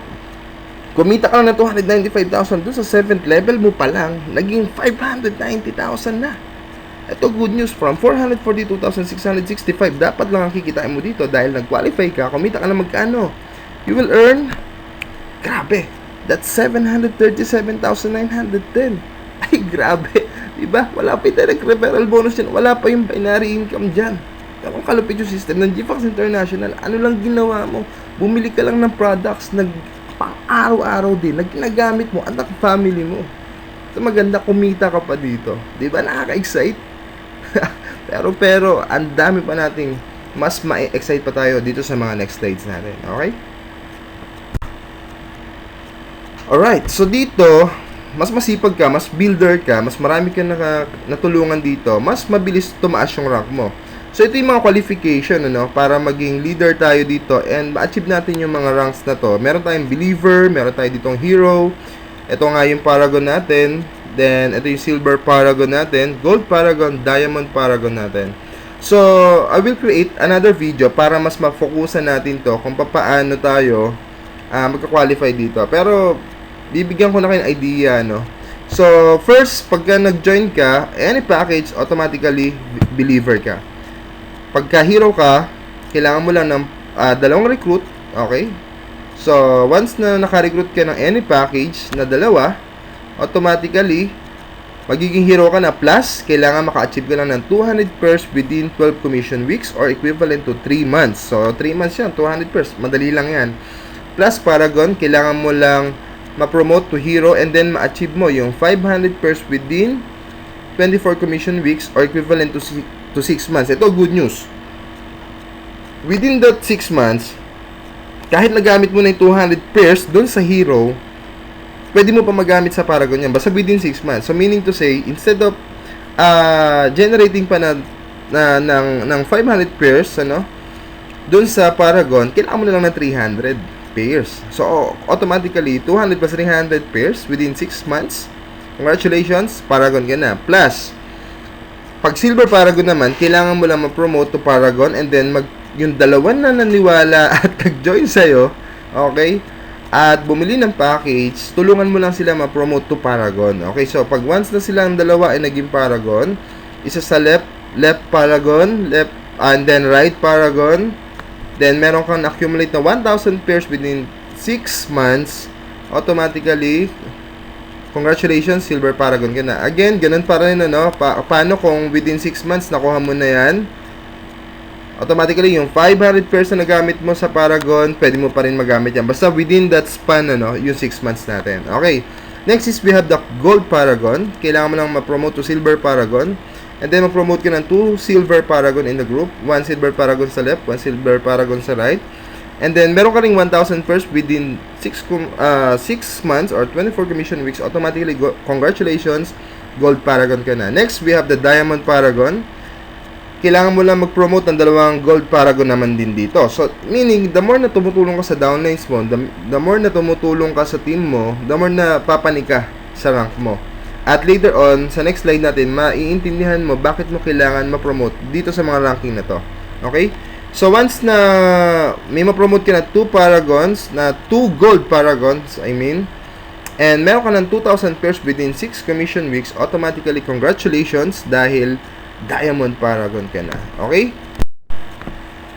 kumita ka lang na 295,000 dun sa 7th level mo pa lang, naging 590,000 na. Ito good news, from 442,665, dapat lang ang kikitain mo dito dahil nag-qualify ka, kumita ka na magkano. You will earn, grabe, That's 737,910. Ay, grabe. Diba? Wala pa yung direct referral bonus dyan. Wala pa yung binary income dyan. Kung kalupit yung system ng GFAX International, ano lang ginawa mo? Bumili ka lang ng products, pang araw-araw din, ginagamit mo, anak, family mo. So, maganda, kumita ka pa dito. Diba? Nakaka-excite. pero, ang dami pa nating mas ma-excite pa tayo dito sa mga next slides natin. Okay? Alright, so dito, mas masipag ka, mas builder ka, mas marami ka natulungan dito, mas mabilis tumaas yung rank mo. So, ito yung mga qualification, para maging leader tayo dito and ma-achieve natin yung mga ranks na to. Meron tayong believer, meron tayo ditong hero. Ito nga yung paragon natin. Then, ito yung silver paragon natin, gold paragon, diamond paragon natin. So, I will create another video para mas ma-focusan natin to kung paano tayo magka-qualify dito. Pero, bibigyan ko na kayo ng idea, So, first, pagka nag-join ka, any package, automatically, believer ka. Pagka hero ka, kailangan mo lang ng dalawang recruit, okay? So, once na naka-recruit ka ng any package na dalawa, automatically, magiging hero ka na. Plus, kailangan maka-achieve ka lang ng 200 pairs within 12 commission weeks or equivalent to 3 months. So, 3 months yan, 200 pairs. Madali lang yan. Plus, paragon, kailangan mo lang ma-promote to hero and then ma-achieve mo yung 500 pairs within 24 commission weeks or equivalent to 6 months. Ito, good news. Within that 6 months, kahit nagamit mo na yung 200 pairs doon sa hero, pwede mo pa magamit sa paragon yan. Basta within 6 months. So, meaning to say, instead of generating pa ng 500 pairs, doon sa paragon, kailangan mo na lang ng 300 pairs. So, automatically, 200 plus 300 pairs within 6 months. Congratulations, paragon ka na. Plus, pag silver paragon naman, kailangan mo lang ma-promote to paragon and then yung dalawa na naniwala at nag-join sa'yo, okay, at bumili ng package, tulungan mo lang sila ma-promote to paragon. Okay, so pag once na silang dalawa ay naging paragon, isa sa left paragon, and then right paragon, then meron kang accumulate na 1,000 pairs within 6 months, automatically, congratulations, silver paragon ka na. Again, ganun pa rin, paano kung within 6 months nakuha mo na yan? Automatically, yung 500 pairs na nagamit mo sa paragon, pwede mo pa rin magamit yan. Basta within that span, yung 6 months natin. Okay. Next is we have the gold paragon. Kailangan mo lang ma-promote to silver paragon. And then, ma-promote ka ng 2 silver paragon in the group. 1 silver paragon sa left, 1 silver paragon sa right. And then, meron ka ring 1,000 pairs within 6 months or 24 commission weeks. Automatically, congratulations, gold paragon ka na. Next, we have the diamond paragon. Kailangan mo lang mag-promote ng dalawang gold paragon naman din dito. So, meaning, the more na tumutulong ka sa downlines mo, the more na tumutulong ka sa team mo, the more na papanika sa rank mo. At later on, sa next slide natin, maiintindihan mo bakit mo kailangan ma-promote dito sa mga ranking na to. Okay? So, once na may ma-promote ka na 2 paragons, na 2 gold paragons, and meron ka ng 2,000 pairs within 6 commission weeks, automatically, congratulations, dahil diamond paragon ka na. Okay?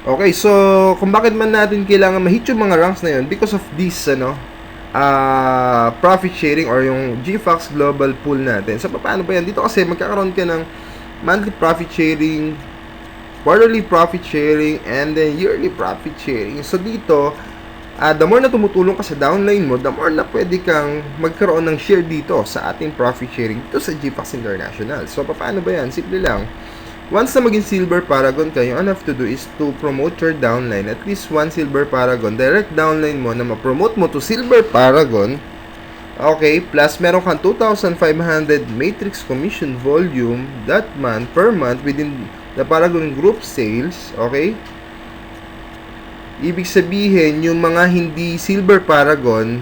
Okay, so, kung bakit man natin kailangan ma-hit yung mga ranks na yun, because of this, profit sharing or yung GFAX global pool natin. So, paano ba yan? Dito kasi, magkakaroon ka ng monthly profit sharing, quarterly profit sharing, and then yearly profit sharing. So, dito, the more na tumutulong ka sa downline mo, the more na pwede kang magkaroon ng share dito sa ating profit sharing dito sa GFAX International. So, paano ba yan? Simple lang. Once na maging silver paragon ka, yung all have to do is to promote your downline. At least 1 silver paragon. Direct downline mo na ma-promote mo to silver paragon. Okay, plus meron kang 2,500 matrix commission volume that month, per month, within the paragon group sales. Okay? Ibig sabihin, yung mga hindi silver paragon,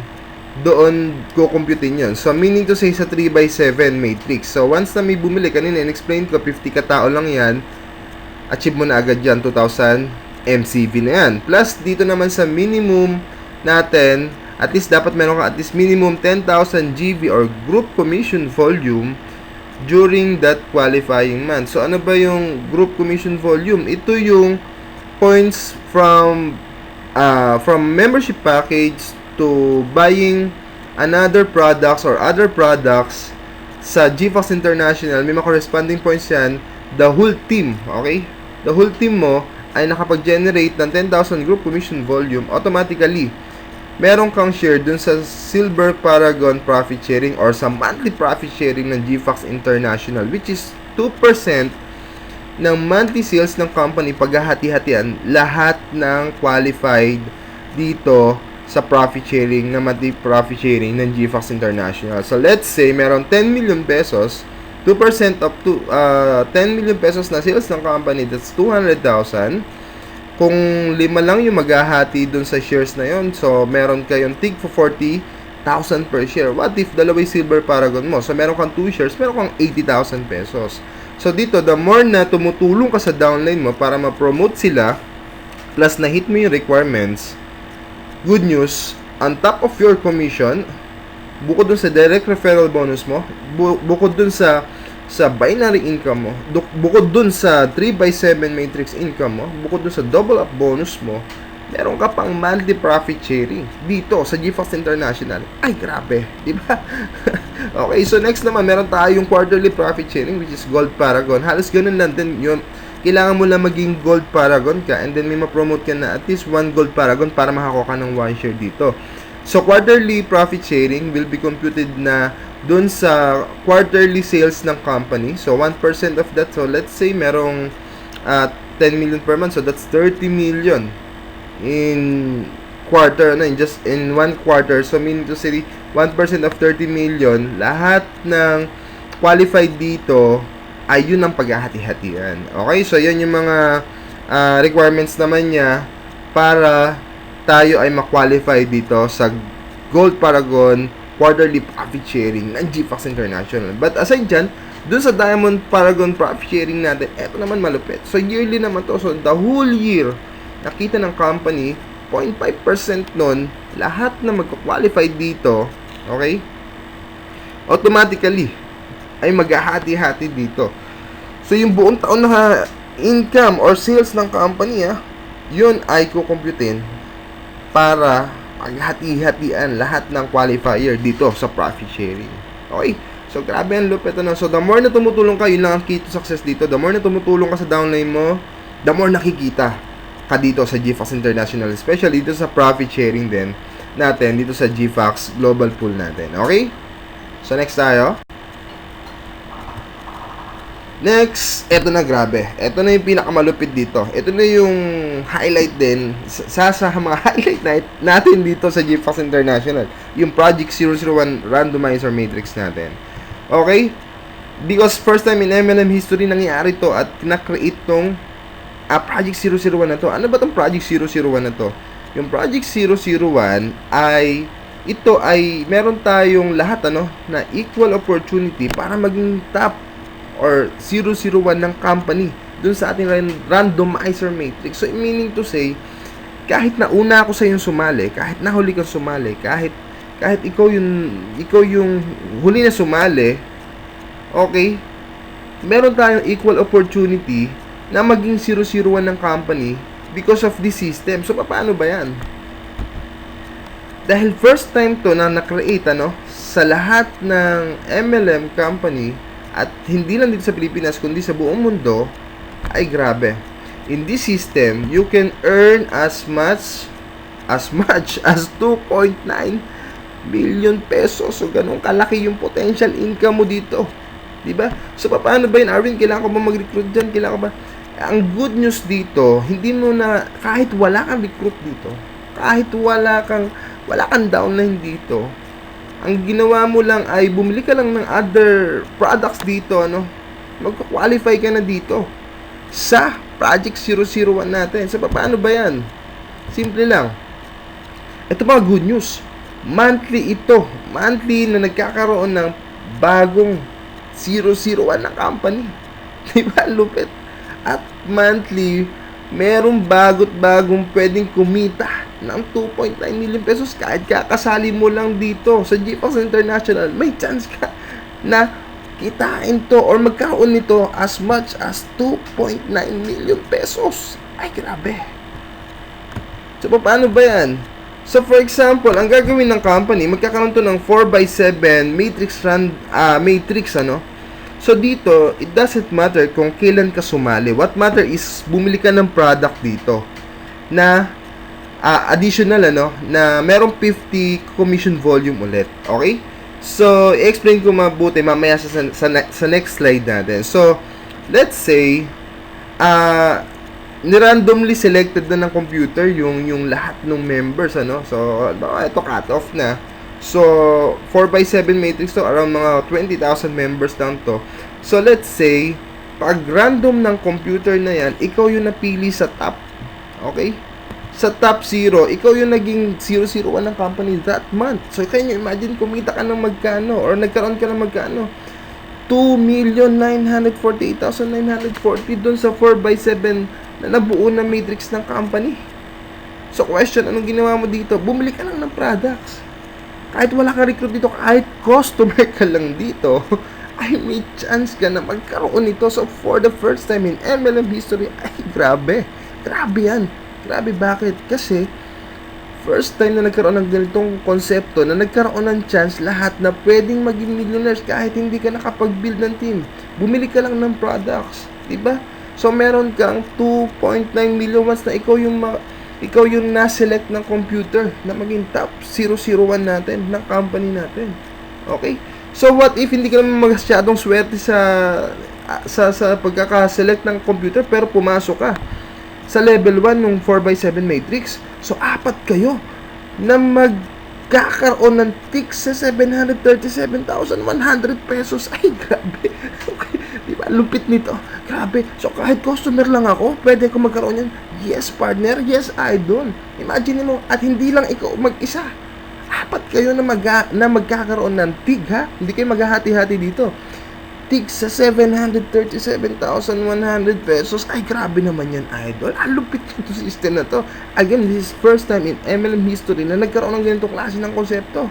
doon kukumputin yun. So, meaning to say, sa 3x7 matrix. So, once na may bumili, kanina in-explain ko, 50 katao lang yan, achieve mo na agad yan, 2,000 MCV na yan. Plus, dito naman sa minimum natin, at least dapat meron ka at least minimum 10,000 GV or group commission volume during that qualifying month. So, ano ba yung group commission volume? Ito yung points from membership package to buying another products or other products sa GFox International, may mga corresponding points yan, the whole team, okay? The whole team mo ay nakapag-generate ng 10,000 group commission volume, automatically, meron kang share dun sa Silver Paragon profit sharing or sa monthly profit sharing ng GFox International, which is 2% ng monthly sales ng company paghahati-hatian lahat ng qualified dito sa profit sharing na monthly profit sharing ng GFox International. So let's say meron 10 million pesos, 2% up to 10 million pesos na sales ng company, that's 200,000. Kung 5 lang yung maghahati dun sa shares na yon, so meron kayong tig for 40,000 per share. What if dalaway Silver Paragon mo? So meron kang 2 shares, meron kang 80,000 pesos. So dito, the more na tumutulong ka sa downline mo para ma-promote sila, plus na hit mo yung requirements, good news, on top of your commission, bukod dun sa direct referral bonus mo, bukod dun sa binary income mo, bukod dun sa 3x7 matrix income mo, bukod dun sa double up bonus mo, meron ka pang monthly profit sharing dito sa GFox International. Ay, grabe, di ba? Okay, so next naman, meron tayong quarterly profit sharing, which is Gold Paragon. Halos ganun lang din yun. Kailangan mo lang maging Gold Paragon ka, and then may ma-promote ka na at least 1 Gold Paragon para makakuha ka ng 1 share dito. So, quarterly profit sharing will be computed na dun sa quarterly sales ng company. So, 1% of that. So, let's say merong 10 million per month. So, that's 30 million in quarter, just in 1 quarter. So, meaning to say, 1% of 30 million, lahat ng qualified dito ay yun ang paghahati-hatian. Okay? So, yan yung mga requirements naman niya para tayo ay ma-qualify dito sa Gold Paragon quarterly profit sharing ng GFox International. But aside dyan, dun sa Diamond Paragon profit sharing natin, eto naman malupit. So, yearly naman to. So, the whole year, nakita ng company, 0.5% nun, lahat na magka-qualify dito, okay, automatically, ay maghahati-hati dito. So, yung buong taon na income or sales ng company, yun ay kukumputin para paghati-hatian lahat ng qualifier dito sa profit sharing. Okay? So, grabe ang lupit na. So, the more na tumutulong ka, yun lang ang key to success dito. The more na tumutulong ka sa downline mo, the more nakikita ka dito sa GFox International. Especially dito sa profit sharing din natin, dito sa GFox Global Pool natin. Okay? So, next tayo. Next, eto na, grabe. Eto na yung pinakamalupit dito. Eto na yung highlight din sa mga highlight natin dito sa GFox International. Yung Project 001 Randomizer Matrix natin. Okay? Because first time in MLM history nangyari to at na-create tong Project 001 na to. Ano ba tong Project 001 na to? Yung Project 001 ay ito ay meron tayong lahat na equal opportunity para maging top or 001 ng company dun sa ating randomizer matrix. So, meaning to say, kahit nauna ako sa yung sumali, kahit nahuli kang sumali, kahit ikaw yung huli na sumali, okay, meron tayong equal opportunity na maging 001 ng company because of this system. So, paano ba yan? Dahil first time to na na-create sa lahat ng MLM company, at hindi lang dito sa Pilipinas, kundi sa buong mundo, ay grabe. In this system, you can earn as much as 2.9 million pesos. So, ganun kalaki yung potential income mo dito. Diba? So, paano ba yun, Arvin? Kailangan ko ba mag-recruit dyan? Kailangan ko ba? Ang good news dito, hindi mo na, kahit wala kang recruit dito, kahit wala kang downline dito, ang ginawa mo lang ay bumili ka lang ng other products dito, magka-qualify ka na dito sa Project 001 natin. So, paano ba yan? Simple lang. Ito mga good news. Monthly ito. Monthly na nagkakaroon ng bagong 001 na company. Diba? Lupit. At monthly, merong bagong pwedeng kumita ng 2.9 million pesos kahit kakasali mo lang dito sa GFox International. May chance ka na kitain to or magkaroon nito as much as 2.9 million pesos. Ay, grabe. So, paano ba yan? So, for example, ang gagawin ng company, magkakaroon to ng 4x7 matrix, ano? So, dito, it doesn't matter kung kailan ka sumali. What matter is, bumili ka ng product dito na additional, ano, na merong 50 commission volume ulit. Okay? So, i-explain ko mabuti mamaya sa next slide natin. So, let's say, ni-randomly selected na ng computer yung lahat ng members, ano. So, ito cut off na. So, 4x7 matrix to, around mga 20,000 members lang to. So, let's say, pag random ng computer na yan, ikaw yung napili sa top. Okay? Sa top 0, ikaw yung naging 001 ng company that month. So, can you imagine, kumita ka ng magkano or nagkaroon ka ng magkano? 2,948,940 dun sa 4x7 na nabuo na matrix ng company. So, question, anong ginawa mo dito? Bumili ka lang ng products. Kahit wala kang recruit dito, kahit customer ka lang dito, ay may chance ka na magkaroon nito. So, for the first time in MLM history, ay grabe. Grabe yan. Grabe, bakit? Kasi, first time na nagkaroon ng ganitong konsepto, na nagkaroon ng chance lahat na pwedeng maging millionaires kahit hindi ka nakapag-build ng team. Bumili ka lang ng products. Diba? So, meron kang 2.9 million once na ikaw yung na-select ng computer na maging top 001 natin ng company natin. Okay? So, what if hindi ka naman masyadong swerte sa pagkaka-select ng computer pero pumasok ka sa level 1 ng 4x7 matrix? So, 4 kayo na magkakaroon ng tick sa 737,100 pesos. Ay, grabe. Okay. Diba? Lupit nito. Grabe. So, kahit customer lang ako, pwede ko magkaroon yan. Yes, partner. Yes, idol. Imagine mo, at hindi lang ikaw mag-isa. 4 kayo na magkakaroon ng tig, ha? Hindi kayo maghahati-hati dito. Tig sa 737,100 pesos. Ay, grabe naman yan, idol. Ang lupit yung system na to. Again, this is first time in MLM history na nagkaroon ng ganitong klase ng konsepto.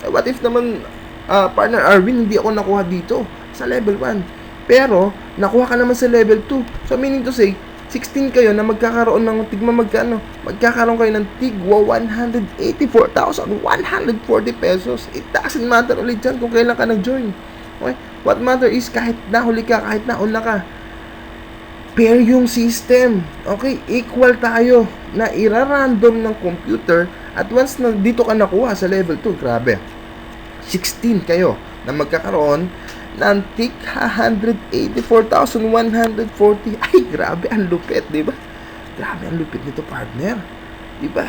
What if naman, partner Arvin, hindi ako nakuha dito sa level 1. Pero, nakuha ka naman sa level 2. So, meaning to say, 16 kayo na magkakaroon ng magkakaroon kayo ng tigwa 184,140 pesos. It doesn't matter ulit dyan kung kailan ka nag-join. Okay? What matter is kahit nahuli ka, kahit nauna ka, pair yung system. Okay? Equal tayo na ira-random ng computer at once na dito ka nakuha sa level 2, grabe. 16 kayo na magkakaroon ng tig 184,140. Ay, grabe, ang lupit, di ba? Grabe, ang lupit nito, partner. Di ba?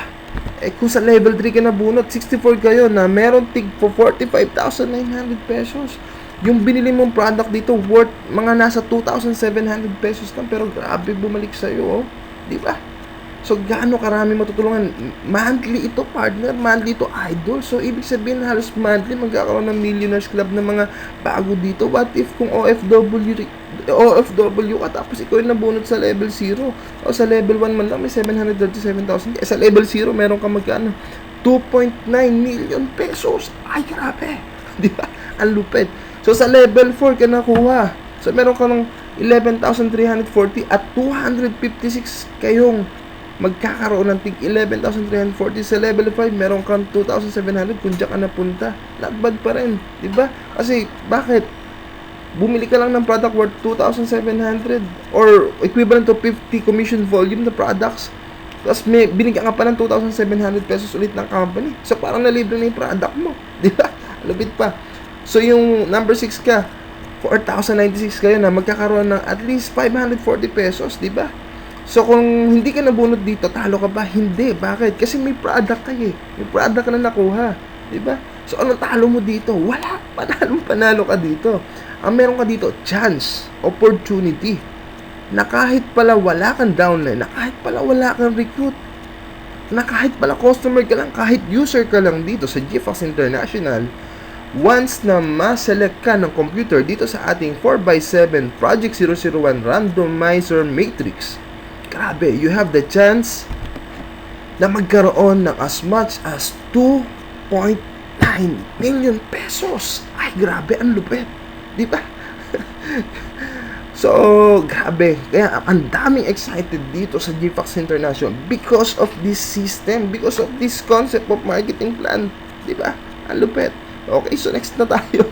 Eh, kung sa level 3 ka nabunot, 64 kayo na meron tig po 45,900 pesos. Yung binili mong product dito, worth mga nasa 2,700 pesos lang. Pero grabe, bumalik sa'yo, oh. Di ba? So, gaano karami matutulungan? Monthly ito, partner. Monthly ito, idol. So, ibig sabihin, halos monthly, magkakaroon ng Millionaires Club na mga bago dito. What if kung OFW ka, tapos ikaw yung nabunot sa level 0? O sa level 1 man lang, may 737,000. Sa level 0, meron ka magkano? 2.9 million pesos. Ay, grabe. Di ba? Ang lupit. So, sa level 4 ka nakuha. So, meron ka ng 11,340 at 256 kayong magkakaroon ng tig 11,340. Sa level 5, meron kang 2,700 kung diyan ka napunta. Not bad pa rin, di ba? Kasi, bakit? Bumili ka lang ng product worth 2,700 or equivalent to 50 commission volume na products. Tapos, binigyan ka pa ng 2,700 pesos ulit ng company. So, parang nalibre na yung product mo. Di ba? Alabit pa. So, yung number 6 ka, 4,096 kayo na magkakaroon ng at least 540 pesos, di ba? So, kung hindi ka nabunot dito, talo ka ba? Hindi. Bakit? Kasi may product ka eh. May product ka na nakuha. Diba? So, anong talo mo dito? Wala. Panalo ka dito. Ang meron ka dito, chance, opportunity, na kahit pala wala kang downline, na kahit pala wala kang recruit, na kahit pala customer ka lang, kahit user ka lang dito sa GFox International, once na ma-select ka ng computer dito sa ating 4x7 Project 001 Randomizer Matrix, grabe, you have the chance na magkaroon ng as much as 2.9 million pesos. Ay, grabe, ang lupit. Di ba? So, grabe. Kaya ang daming excited dito sa GFAX International because of this system, because of this concept of marketing plan. Diba? Ang lupet. Okay, so next na tayo.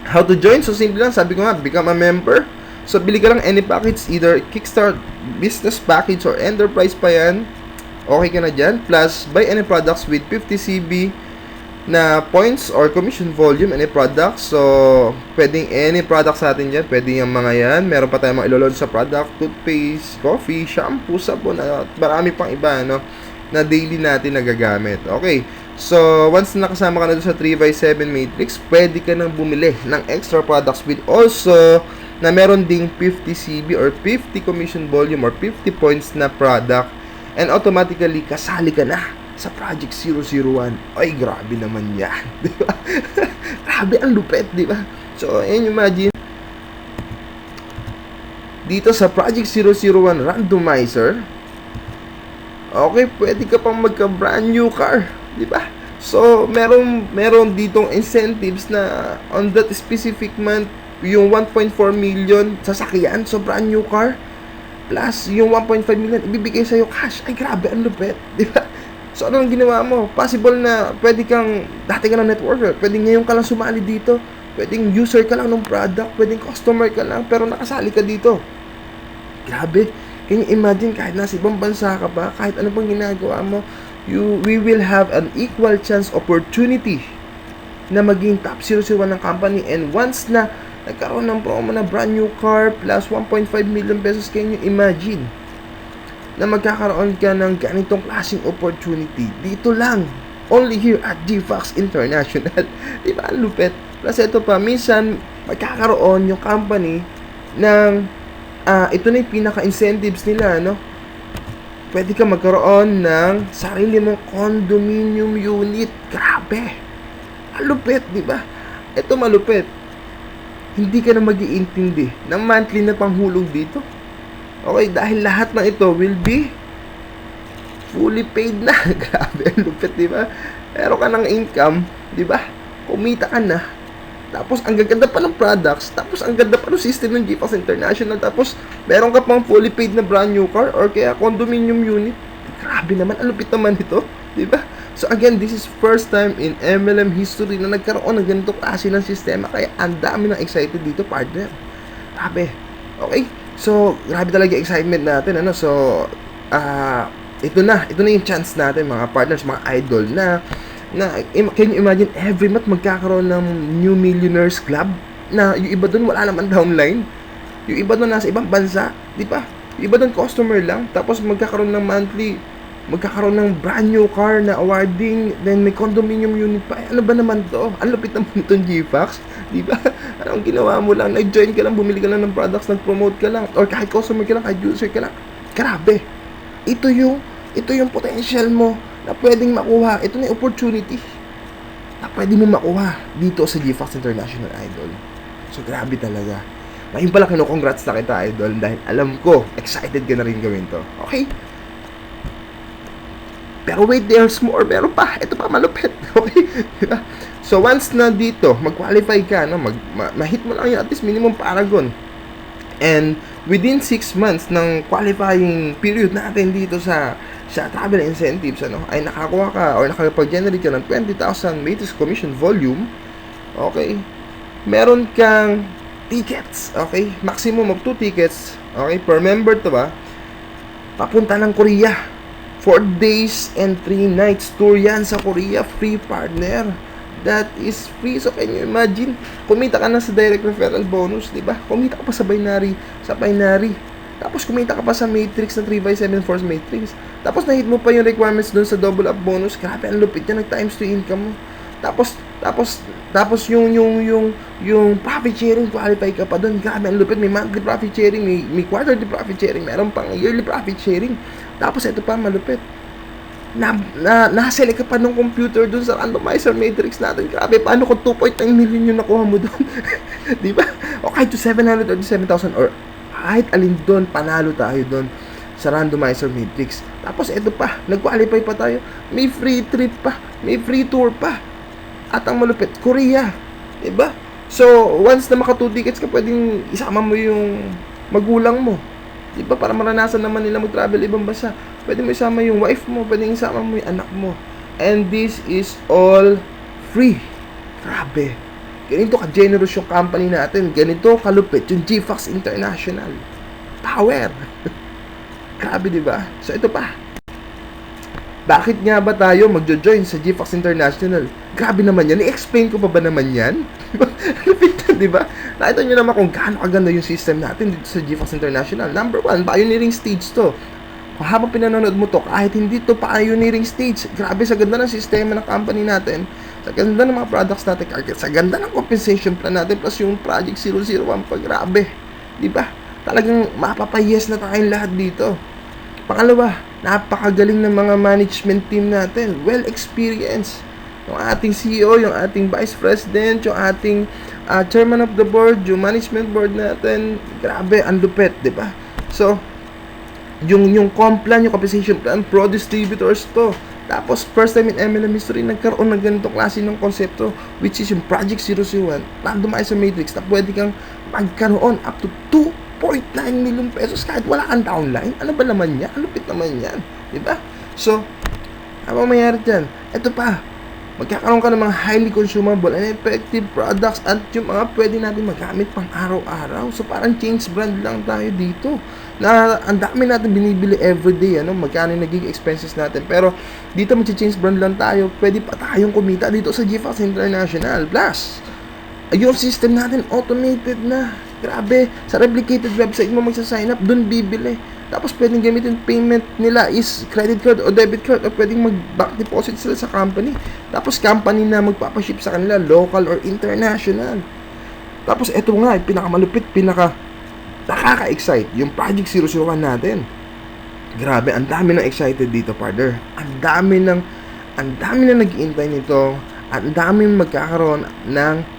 How to join? So, simple lang. Sabi ko nga, become a member. So, bili ka lang any package, either Kickstart, business package, or enterprise pa yan. Okay ka na dyan. Plus, buy any products with 50 CB na points or commission volume, any product. So, pwedeng any product sa atin dyan. Pwede yung mga yan. Meron pa tayong mga ilo-launch sa product, toothpaste, coffee, shampoo, sabon, at marami pang iba, no, na daily natin nagagamit. Okay. So, once nakasama ka na doon sa 3x7 matrix, pwede ka nang bumili ng extra products with also na meron ding 50 CB or 50 commission volume or 50 points na product, and automatically kasali ka na sa Project 001. Ay, grabe naman yan. Di ba? Grabe, ang lupet, di ba? So, imagine, dito sa Project 001 Randomizer, okay, pwede ka pang magka brand new car, di ba? So, meron ditong incentives na on that specific month, yung 1.4 million sasakyan, so brand new car, plus yung 1.5 million ibibigay sa'yo cash. Ay, grabe, ang lupet, di ba? So, ano ang ginawa mo? Possible na pwede kang, dati ka ng networker, pwede ngayon ka lang sumali dito, pwedeng user ka lang ng product, pwedeng customer ka lang, pero nakasali ka dito. Grabe. Can you imagine, kahit nasa ibang bansa ka pa, kahit ano pang ginagawa mo, we will have an equal chance opportunity na maging top 001 ng company. And once na nagkaroon ng promo na brand new car plus 1.5 million pesos, can you imagine na magkakaroon ka ng ganitong klaseng opportunity dito lang, only here at GFAX International. Diba, ang lupet? Plus ito pa, minsan magkakaroon yung company ng ito na yung pinaka-incentives nila, no? Pwede ka magkaroon ng sarili mong condominium unit. Grabe, ang lupet, diba? Ito malupet, hindi ka na mag-iintindi ng monthly na panghulog dito. Okay, dahil lahat ng ito will be fully paid na. Grabe, ang lupit, di ba? Meron ka ng income, di ba? Kumita ka na. Tapos, ang gaganda pa ng products. Tapos, ang ganda pa ng system ng GFAX International. Tapos, meron ka pang fully paid na brand new car or kaya condominium unit. Grabe naman, ang lupit naman ito, di ba? So, again, this is first time in MLM history na nagkaroon ng ganito klase ng sistema. Kaya, ang dami ng excited dito, partner. Grabe. Okay? So, grabe talaga excitement natin, ano? So, ito na yung chance natin, mga partners, mga idol, na can you imagine, every month magkakaroon ng New Millionaires Club, na yung iba doon wala naman downline, yung iba doon nasa ibang bansa, di ba? Yung iba doon customer lang, tapos magkakaroon ng monthly, magkakaroon ng brand new car na awarding, then may condominium unit pa. Ano ba naman to? Ang lupit naman itong GFAX, di ba? Anong ginawa mo lang? Nag-join ka lang, bumili ka lang ng products, nag-promote ka lang, or kahit customer ka lang, kahit user ka lang. Grabe. Ito yung potential mo na pwedeng makuha. Ito na yung opportunity na pwede mo makuha dito sa GFAX International, idol. So, grabe talaga. Ngayon pala, kino-congrats na kita, idol, dahil alam ko, excited ka na rin gawin to. Okay? Pero wait, there's more. Meron pa. Ito pa, malupit. Okay? So, once na dito, mag-qualify ka, no? Ma-hit mo lang yung at least minimum Paragon. And within 6 months ng qualifying period natin dito sa travel incentives, ano, ay nakakuha ka or nakapag-generate ka ng 20,000 matrix commission volume. Okay? Meron kang tickets. Okay? Maximum of 2 tickets. Okay? Per member to ba? Papunta ng Korea. 4 days and 3 nights tour yan sa Korea. Free, partner. That is free. So, can you imagine? Kumita ka na sa direct referral bonus, di ba? Kumita ka pa sa binary. Tapos, kumita ka pa sa matrix na 3x7 force matrix. Tapos, na-hit mo pa yung requirements doon sa double up bonus. Grabe, ang lupit yan. Nag-times 2 income mo. Tapos yung profit sharing, qualify ka pa doon. Grabe, ang lupit. May monthly profit sharing, may quarterly profit sharing, meron pang yearly profit sharing. Tapos ito pa, malupit. Naselect ka pa ng computer doon sa randomizer matrix natin. Grabe, paano kung 2.9 million yung nakuha mo doon? Di ba? O kahit to 737,000 or kahit alin doon, panalo tayo doon sa randomizer matrix. Tapos ito pa, nag-qualify pa tayo. May free trip pa, may free tour pa. At ang malupit, Korea. Diba? So, once na maka 2 tickets ka, pwedeng isama mo yung magulang mo. Di ba? Para maranasan naman nila mag-travel ibang bansa. Pwede mo isama yung wife mo, pwede isama mo yung anak mo. And this is all free. Grabe. Ganito ka-generous yung company natin. Ganito kalupit yung GFAX International. Power. Grabe, di ba? So, ito pa. Bakit nga ba tayo magjo-join sa GFAX International? Grabe naman yan. I-explain ko pa ba naman yan? Lupit na, di ba? Nakita nyo naman kung gaano kaganda yung system natin dito sa GFAX International. Number 1, pioneering stage to. Habang pinanonood mo to, kahit hindi to pioneering stage, grabe sa ganda ng sistema ng company natin, sa ganda ng mga products natin, sa ganda ng compensation plan natin, plus yung Project 001 pa, grabe. Di ba? Talagang mapapayes na tayong lahat dito. Pangalawa, napakagaling ng mga management team natin. Well experienced. Yung ating CEO, yung ating Vice President, yung ating Chairman of the Board, yung Management Board natin. Grabe, ang lupit, di ba? So, yung complan, yung compensation plan, pro-distributors to. Tapos, first time in MLM history, nagkaroon ng ganitong klase ng konsepto, which is yung Project 001, randomizer matrix, na pwede kang magkaroon up to 2.9 million pesos kahit wala kang downline. Ano ba naman yan? Ano lupit naman yan? Diba? So, ano mangyayari dyan? Ito pa, magkakaroon ka ng mga highly consumable and effective products at yung mga pwede natin magamit pang araw-araw. So, parang change brand lang tayo dito. Na ang dami natin binibili everyday, magkano yung naging expenses natin. Pero, dito mag-change brand lang tayo. Pwede pa tayong kumita dito sa GFAX International. Plus, yung system natin automated na. Grabe, sa replicated website mo magsa-sign up, dun bibili. Tapos pwedeng gamitin payment nila is credit card o debit card, o pwedeng mag-back deposit sila sa company. Tapos company na magpapaship sa kanila, local or international. Tapos eto nga, pinakamalupit, nakaka-excite, yung Project 001 natin. Grabe, ang dami ng excited dito, partner. Ang dami na nag-iintay nito. Ang dami magkakaroon ng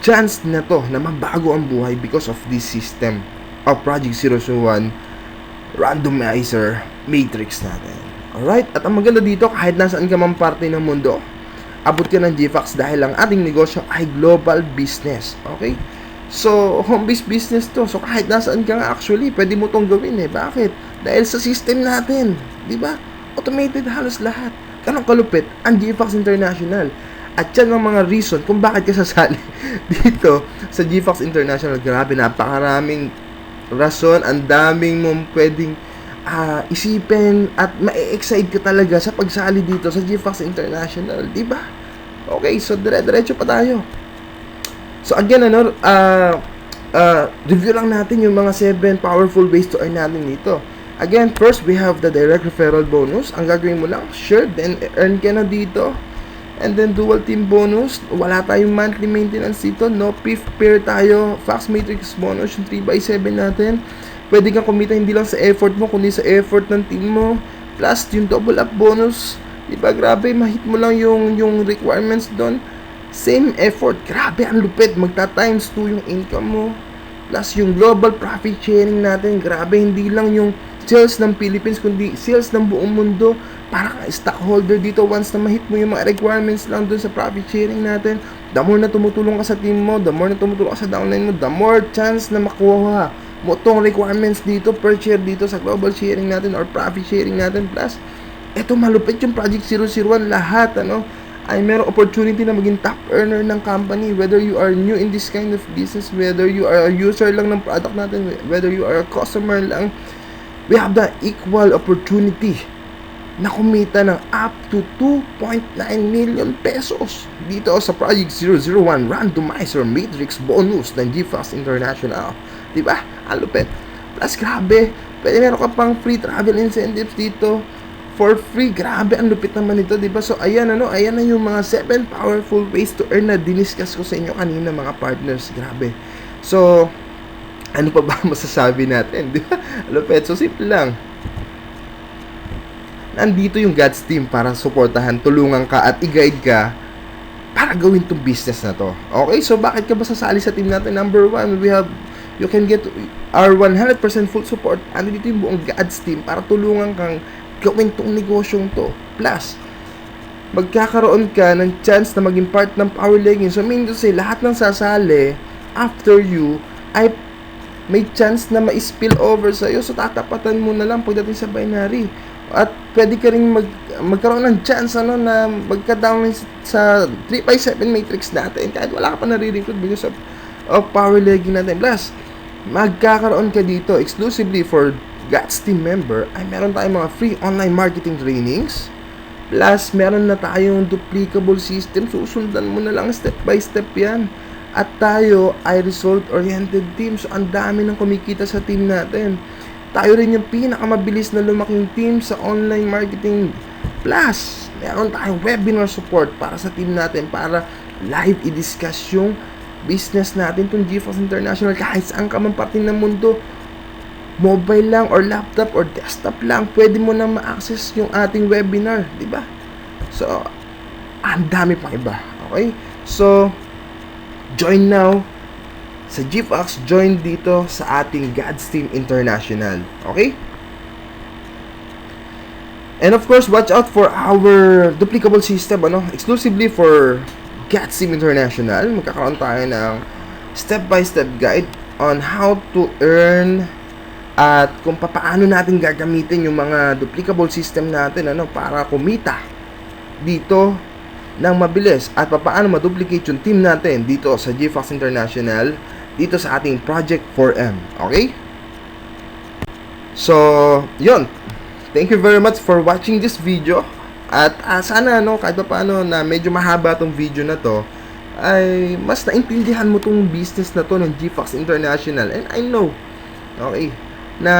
chance na to na mabago ang buhay because of this system of Project 001 randomizer matrix natin. Alright? At ang maganda dito, kahit nasaan ka mang parte ng mundo, abot ka ng GFAX dahil ang ating negosyo ay global business. Okay? So, home-based business to. So, kahit nasaan ka nga actually, pwede mo tong gawin eh. Bakit? Dahil sa system natin. Diba? Automated halos lahat. Ganong kalupit ang GFAX International. At yan ang mga reason kung bakit ka sasali dito sa GFAX International. Grabe, napakaraming rason. Ang daming mong pwedeng isipin at ma-excite ka talaga sa pagsali dito sa GFAX International. Diba? Okay, so dire-diretso pa tayo. So again, review lang natin yung mga 7 powerful ways to earn natin dito. Again, first, we have the direct referral bonus. Ang gagawin mo lang, sure, then earn ka na dito. And then dual team bonus, wala tayong monthly maintenance dito, no fifth pair tayo, Fax Matrix bonus, yung 3x7 natin. Pwede kang kumita hindi lang sa effort mo, kundi sa effort ng team mo. Plus, yung double up bonus, diba, grabe, mahit mo lang yung requirements doon. Same effort, grabe, ang lupit, magta times 2 yung income mo. Plus, yung global profit sharing natin, grabe, hindi lang yung sales ng Philippines, kundi sales ng buong mundo. Para ka stockholder dito, once na mahit mo yung mga requirements lang dun sa profit sharing natin, the more na tumutulong ka sa team mo, the more na tumutulong ka sa downline mo, the more chance na makuha mo tong requirements dito per share dito sa global sharing natin or profit sharing natin. Plus, eto malupit yung Project 001, lahat ay merong opportunity na maging top earner ng company, whether you are new in this kind of business, whether you are a user lang ng product natin, whether you are a customer lang, we have the equal opportunity na kumita ng up to 2.9 million pesos dito sa Project 001 randomizer matrix bonus ng GFAX International. Diba? Ang lupit. Plus, grabe, pwede meron ka pang free travel incentives dito for free. Grabe, ang lupit naman ito, diba? So, ayan na yung mga 7 powerful ways to earn na diniscuss ko sa inyo kanina, mga partners. Grabe. So, ano pa ba masasabi natin? Diba? Ang lupit. So, simple lang. Nandito yung God's team para suportahan, tulungan ka at i-guide ka para gawin tong business na to. Okay, so bakit ka ba sasali sa team natin? Number 1, you can get our 100% full support. Ano dito yung buong God's team para tulungan kang gawin tong negosyong to. Plus, magkakaroon ka ng chance na maging part ng power legging. So, mean to say, lahat ng sasali after you ay may chance na ma-spill over sa'yo. So, tatapatan mo na lang pagdating sa binary. At pwede ka rin magkaroon ng chance na magka-down sa 3x7 matrix natin kahit wala ka pa nare-recruit because of power legging natin. Plus, magkakaroon ka dito exclusively for GATS team member ay meron tayong mga free online marketing trainings. Plus, meron na tayong duplicable system. Susundan mo na lang step by step yan. At tayo ay result-oriented team. So, ang dami ng kumikita sa team natin. Tayo rin yung pinakamabilis na lumaking team sa online marketing. Plus, meron tayong webinar support para sa team natin para live i-discuss yung business natin itong GFox International kahit saan ka man parte ng mundo. Mobile lang or laptop or desktop lang, pwede mo na ma-access yung ating webinar, di ba? So, ang dami pang iba. Okay? So, join now sa GFox, join dito sa ating GATS Team International. Okay? And of course, watch out for our duplicable system, exclusively for GATS Team International. Magkakaroon tayo ng step-by-step guide on how to earn at kung paano natin gagamitin yung mga duplicable system natin para kumita dito ng mabilis at paano ma-duplicate yung team natin dito sa GFox International dito sa ating Project 4M. Okay? So, yun. Thank you very much for watching this video. At sana kahit paano na medyo mahaba tong video na to ay mas naintindihan mo tong business na to ng GFox International. And I know, okay, na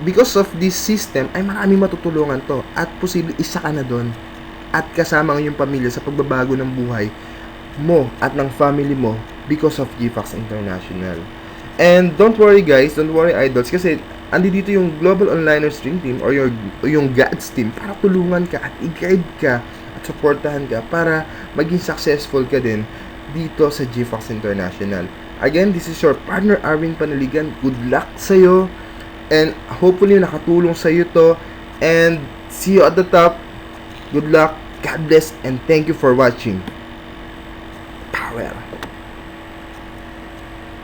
because of this system ay maraming matutulungan to at posible isa ka na doon at kasama ang iyong pamilya sa pagbabago ng buhay mo at ng family mo because of GFox International. And don't worry guys, don't worry idols, kasi andi dito yung Global Onliner Stream Team or yung GATS team para tulungan ka at i-guide ka at supportahan ka para maging successful ka din dito sa GFox International. Again, this is your partner Arvin Panaligan. Good luck sa'yo. And hopefully nakatulong sa'yo to. And see you at the top. Good luck. God bless. And thank you for watching. Power.